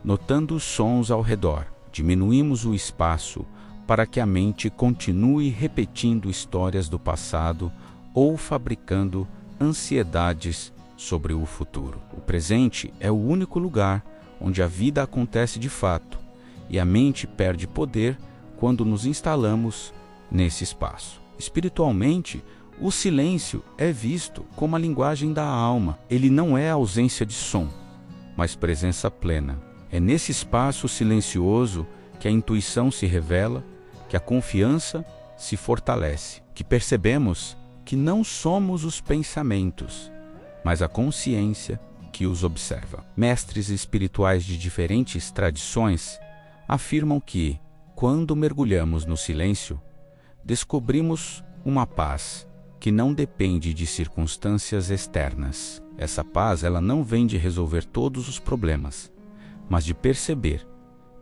notando os sons ao redor, diminuímos o espaço para que a mente continue repetindo histórias do passado ou fabricando ansiedades sobre o futuro. O presente é o único lugar onde a vida acontece de fato, e a mente perde poder quando nos instalamos nesse espaço. Espiritualmente, o silêncio é visto como a linguagem da alma. Ele não é ausência de som, mas presença plena. É nesse espaço silencioso que a intuição se revela, que a confiança se fortalece, que percebemos que não somos os pensamentos, mas a consciência que os observa. Mestres espirituais de diferentes tradições afirmam que, quando mergulhamos no silêncio, descobrimos uma paz que não depende de circunstâncias externas. Essa paz, ela não vem de resolver todos os problemas, mas de perceber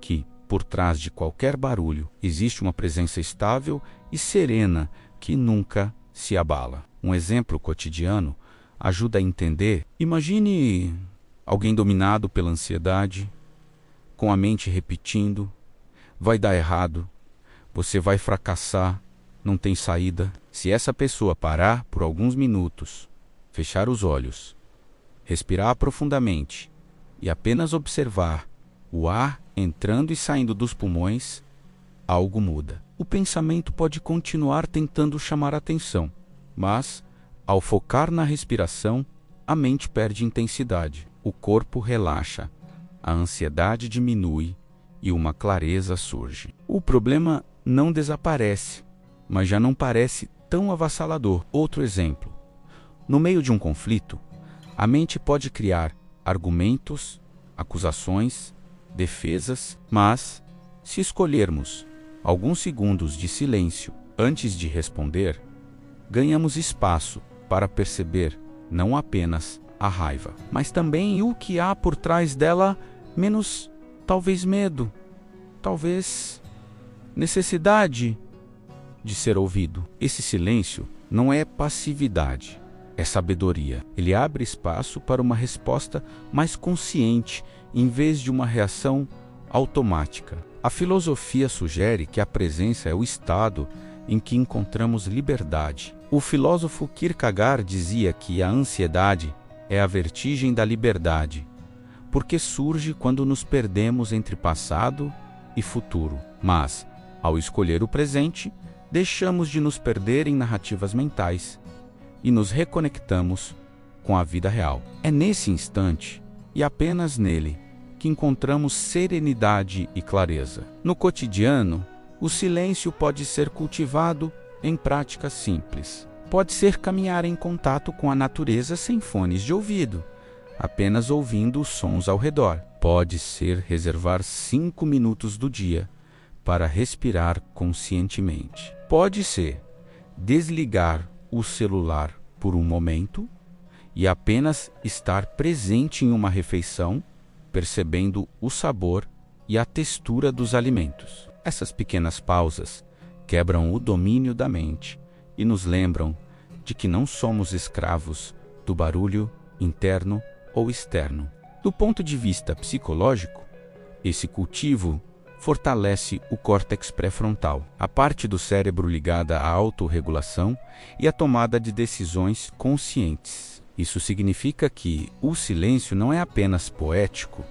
que, por trás de qualquer barulho, existe uma presença estável e serena que nunca se abala. Um exemplo cotidiano ajuda a entender. Imagine alguém dominado pela ansiedade, com a mente repetindo: vai dar errado, você vai fracassar, não tem saída. Se essa pessoa parar por alguns minutos, fechar os olhos, respirar profundamente e apenas observar o ar entrando e saindo dos pulmões, algo muda. O pensamento pode continuar tentando chamar a atenção, mas, ao focar na respiração, a mente perde intensidade, o corpo relaxa, a ansiedade diminui e uma clareza surge. O problema não desaparece, mas já não parece tão avassalador. Outro exemplo: no meio de um conflito, a mente pode criar argumentos, acusações, defesas, mas, se escolhermos alguns segundos de silêncio antes de responder, ganhamos espaço para perceber não apenas a raiva, mas também o que há por trás dela, menos talvez medo, talvez necessidade de ser ouvido. Esse silêncio não é passividade, é sabedoria. Ele abre espaço para uma resposta mais consciente, em vez de uma reação automática. A filosofia sugere que a presença é o estado em que encontramos liberdade. O filósofo Kierkegaard dizia que a ansiedade é a vertigem da liberdade, porque surge quando nos perdemos entre passado e futuro. Mas, ao escolher o presente, deixamos de nos perder em narrativas mentais e nos reconectamos com a vida real. É nesse instante, e apenas nele, que encontramos serenidade e clareza. No cotidiano, o silêncio pode ser cultivado em práticas simples. Pode ser caminhar em contato com a natureza sem fones de ouvido, apenas ouvindo os sons ao redor. Pode ser reservar 5 minutos do dia para respirar conscientemente. Pode ser desligar o celular por um momento e apenas estar presente em uma refeição, percebendo o sabor e a textura dos alimentos. Essas pequenas pausas quebram o domínio da mente e nos lembram de que não somos escravos do barulho interno ou externo. Do ponto de vista psicológico, esse cultivo fortalece o córtex pré-frontal, a parte do cérebro ligada à autorregulação e à tomada de decisões conscientes. Isso significa que o silêncio não é apenas poético,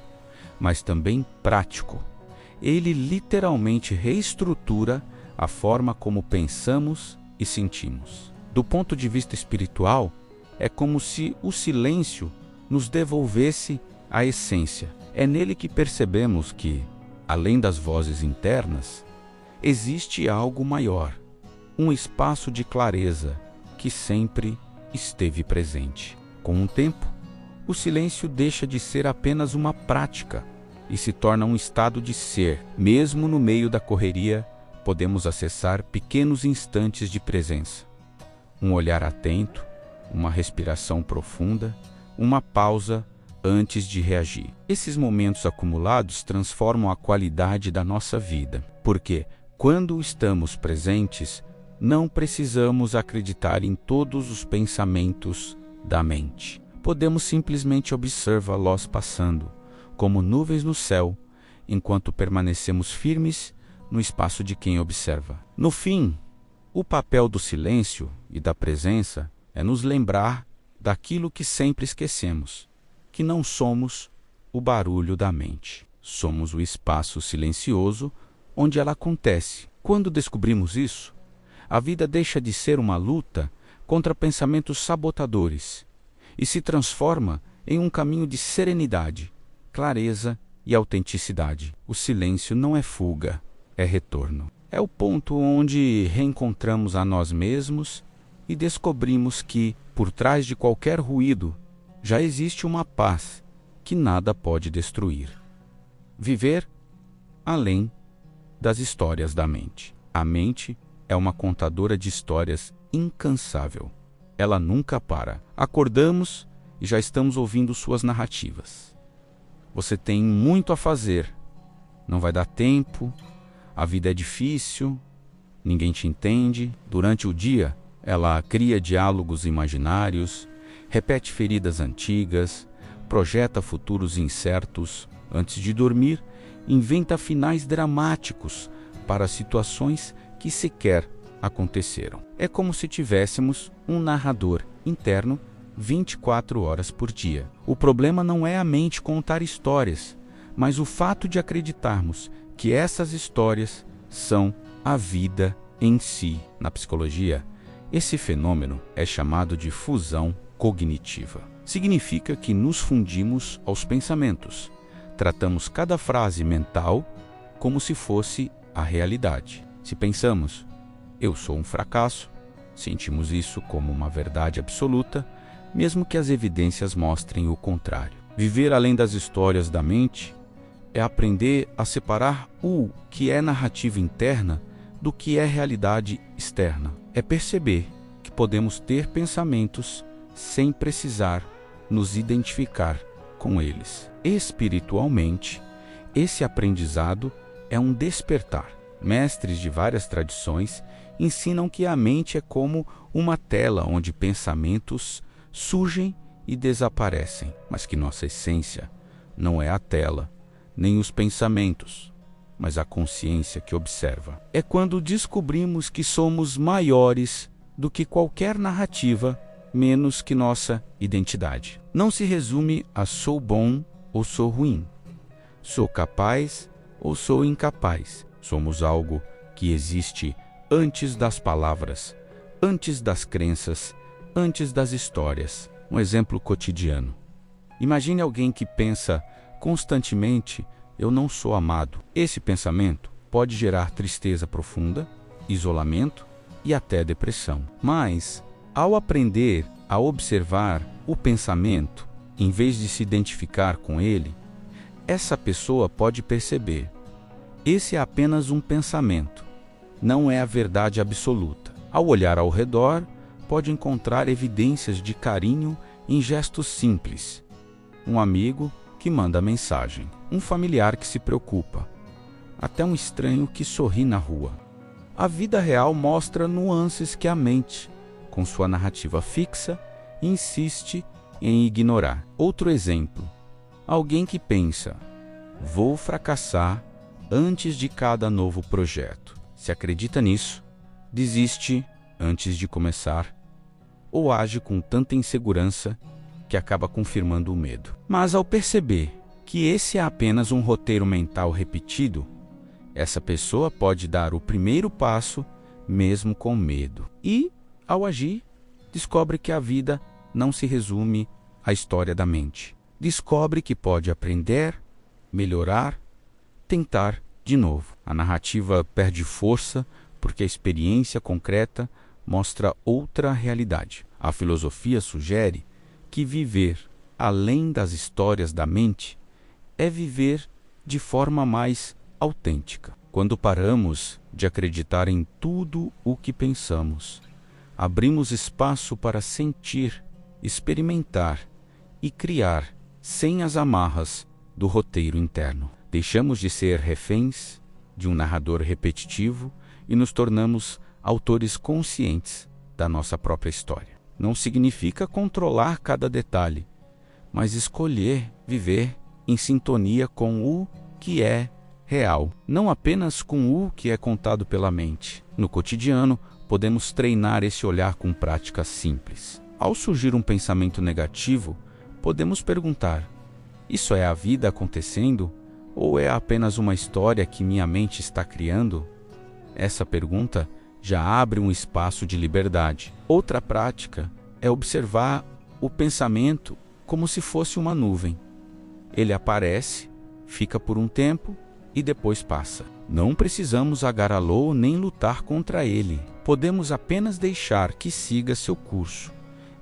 mas também prático. Ele literalmente reestrutura a forma como pensamos e sentimos. Do ponto de vista espiritual, é como se o silêncio nos devolvesse a essência. É nele que percebemos que, além das vozes internas, existe algo maior, um espaço de clareza que sempre esteve presente. Com o tempo, o silêncio deixa de ser apenas uma prática e se torna um estado de ser. Mesmo no meio da correria, podemos acessar pequenos instantes de presença. Um olhar atento, uma respiração profunda, uma pausa antes de reagir. Esses momentos acumulados transformam a qualidade da nossa vida, porque, quando estamos presentes, não precisamos acreditar em todos os pensamentos da mente. Podemos simplesmente observá-los passando, como nuvens no céu, enquanto permanecemos firmes no espaço de quem observa. No fim, o papel do silêncio e da presença é nos lembrar daquilo que sempre esquecemos, que não somos o barulho da mente. Somos o espaço silencioso onde ela acontece. Quando descobrimos isso, a vida deixa de ser uma luta contra pensamentos sabotadores e se transforma em um caminho de serenidade, clareza e autenticidade. O silêncio não é fuga, é retorno. É o ponto onde reencontramos a nós mesmos e descobrimos que, por trás de qualquer ruído, já existe uma paz que nada pode destruir. Viver além das histórias da mente. A mente é uma contadora de histórias incansável. Ela nunca para. Acordamos e já estamos ouvindo suas narrativas. Você tem muito a fazer. Não vai dar tempo. A vida é difícil. Ninguém te entende. Durante o dia, ela cria diálogos imaginários, repete feridas antigas, projeta futuros incertos. Antes de dormir, inventa finais dramáticos para situações que sequer aconteceram. É como se tivéssemos um narrador interno 24 horas por dia. O problema não é a mente contar histórias, mas o fato de acreditarmos que essas histórias são a vida em si. Na psicologia, esse fenômeno é chamado de fusão cognitiva. Significa que nos fundimos aos pensamentos. Tratamos cada frase mental como se fosse a realidade. Se pensamos, eu sou um fracasso, sentimos isso como uma verdade absoluta, mesmo que as evidências mostrem o contrário. Viver além das histórias da mente é aprender a separar o que é narrativa interna do que é realidade externa. É perceber que podemos ter pensamentos sem precisar nos identificar com eles. Espiritualmente, esse aprendizado é um despertar. Mestres de várias tradições ensinam que a mente é como uma tela onde pensamentos surgem e desaparecem, mas que nossa essência não é a tela, nem os pensamentos, mas a consciência que observa. É quando descobrimos que somos maiores do que qualquer narrativa, menos que nossa identidade. Não se resume a sou bom ou sou ruim, sou capaz ou sou incapaz. Somos algo que existe antes das palavras, antes das crenças, antes das histórias. Um exemplo cotidiano. Imagine alguém que pensa constantemente: eu não sou amado. Esse pensamento pode gerar tristeza profunda, isolamento e até depressão. Mas, ao aprender a observar o pensamento, em vez de se identificar com ele, essa pessoa pode perceber: esse é apenas um pensamento, não é a verdade absoluta. Ao olhar ao redor, pode encontrar evidências de carinho em gestos simples. Um amigo que manda mensagem, um familiar que se preocupa, até um estranho que sorri na rua. A vida real mostra nuances que a mente, com sua narrativa fixa, insiste em ignorar. Outro exemplo: alguém que pensa: vou fracassar antes de cada novo projeto. Se acredita nisso, desiste antes de começar, ou age com tanta insegurança que acaba confirmando o medo. Mas ao perceber que esse é apenas um roteiro mental repetido, essa pessoa pode dar o primeiro passo mesmo com medo. E, ao agir, descobre que a vida não se resume à história da mente. Descobre que pode aprender, melhorar, tentar de novo. A narrativa perde força porque a experiência concreta mostra outra realidade. A filosofia sugere que viver além das histórias da mente é viver de forma mais autêntica. Quando paramos de acreditar em tudo o que pensamos, abrimos espaço para sentir, experimentar e criar sem as amarras do roteiro interno. Deixamos de ser reféns de um narrador repetitivo e nos tornamos autores conscientes da nossa própria história. Não significa controlar cada detalhe, mas escolher viver em sintonia com o que é real, não apenas com o que é contado pela mente. No cotidiano, podemos treinar esse olhar com práticas simples. Ao surgir um pensamento negativo, podemos perguntar: isso é a vida acontecendo ou é apenas uma história que minha mente está criando? Essa pergunta já abre um espaço de liberdade. Outra prática é observar o pensamento como se fosse uma nuvem. Ele aparece, fica por um tempo e depois passa. Não precisamos agarrá-lo nem lutar contra ele. Podemos apenas deixar que siga seu curso,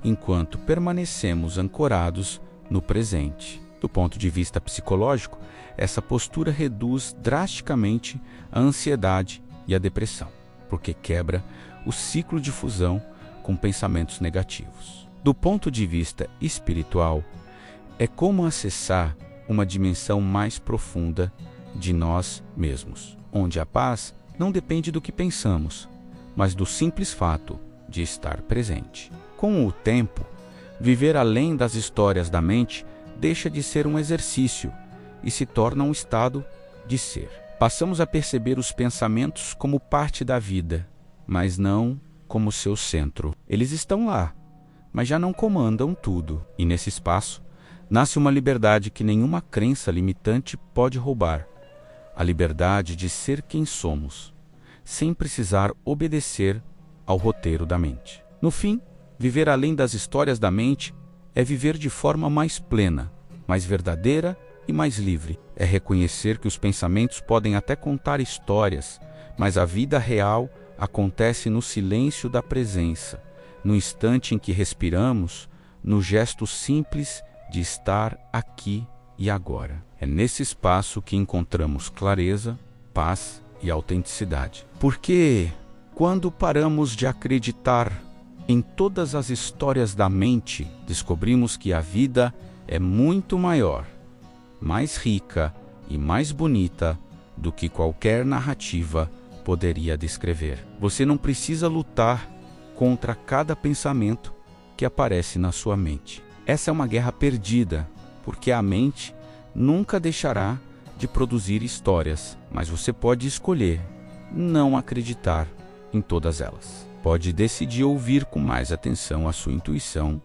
enquanto permanecemos ancorados no presente. Do ponto de vista psicológico, essa postura reduz drasticamente a ansiedade e a depressão, porque quebra o ciclo de fusão com pensamentos negativos. Do ponto de vista espiritual, é como acessar uma dimensão mais profunda de nós mesmos, onde a paz não depende do que pensamos, mas do simples fato de estar presente. Com o tempo, viver além das histórias da mente deixa de ser um exercício e se torna um estado de ser. Passamos a perceber os pensamentos como parte da vida, mas não como seu centro. Eles estão lá, mas já não comandam tudo. E nesse espaço, nasce uma liberdade que nenhuma crença limitante pode roubar. A liberdade de ser quem somos, sem precisar obedecer ao roteiro da mente. No fim, viver além das histórias da mente é viver de forma mais plena, mais verdadeira e mais livre. É reconhecer que os pensamentos podem até contar histórias, mas a vida real acontece no silêncio da presença, no instante em que respiramos, no gesto simples de estar aqui e agora. É nesse espaço que encontramos clareza, paz e autenticidade. Porque quando paramos de acreditar em todas as histórias da mente, descobrimos que a vida é muito maior, mais rica e mais bonita do que qualquer narrativa poderia descrever. Você não precisa lutar contra cada pensamento que aparece na sua mente. Essa é uma guerra perdida, porque a mente nunca deixará de produzir histórias, mas você pode escolher não acreditar em todas elas. Pode decidir ouvir com mais atenção a sua intuição.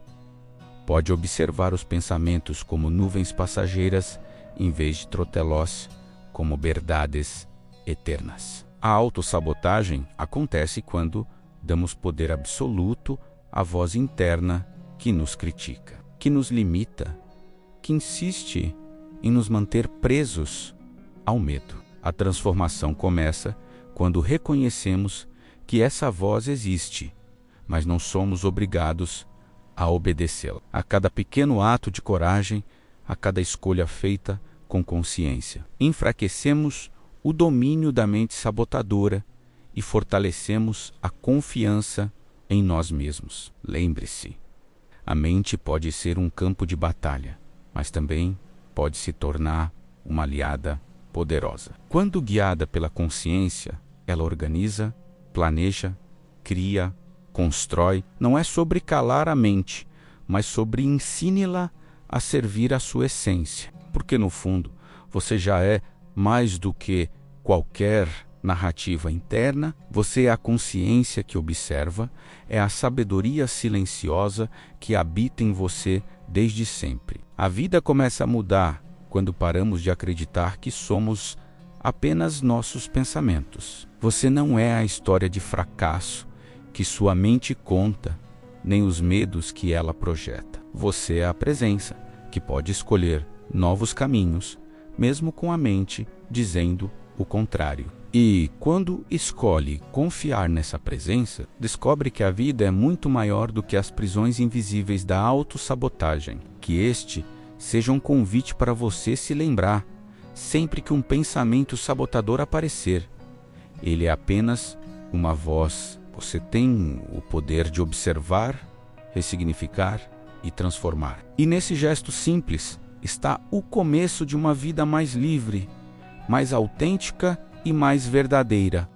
Pode observar os pensamentos como nuvens passageiras, em vez de trotelós como verdades eternas. A autossabotagem acontece quando damos poder absoluto à voz interna que nos critica, que nos limita, que insiste em nos manter presos ao medo. A transformação começa quando reconhecemos que essa voz existe, mas não somos obrigados a obedecê-la. A cada pequeno ato de coragem, a cada escolha feita com consciência, enfraquecemos o domínio da mente sabotadora e fortalecemos a confiança em nós mesmos. Lembre-se, a mente pode ser um campo de batalha, mas também pode se tornar uma aliada poderosa. Quando guiada pela consciência, ela organiza, planeja, cria, constrói. Não é sobre calar a mente, mas sobre ensine-la a servir a sua essência. Porque no fundo, você já é mais do que qualquer narrativa interna. Você é a consciência que observa, é a sabedoria silenciosa que habita em você desde sempre. A vida começa a mudar quando paramos de acreditar que somos apenas nossos pensamentos. Você não é a história de fracasso que sua mente conta, nem os medos que ela projeta. Você é a presença que pode escolher novos caminhos, mesmo com a mente dizendo o contrário. E quando escolhe confiar nessa presença, descobre que a vida é muito maior do que as prisões invisíveis da autossabotagem. Que este seja um convite para você se lembrar, sempre que um pensamento sabotador aparecer. Ele é apenas uma voz. Você tem o poder de observar, ressignificar e transformar. E nesse gesto simples está o começo de uma vida mais livre, mais autêntica e mais verdadeira.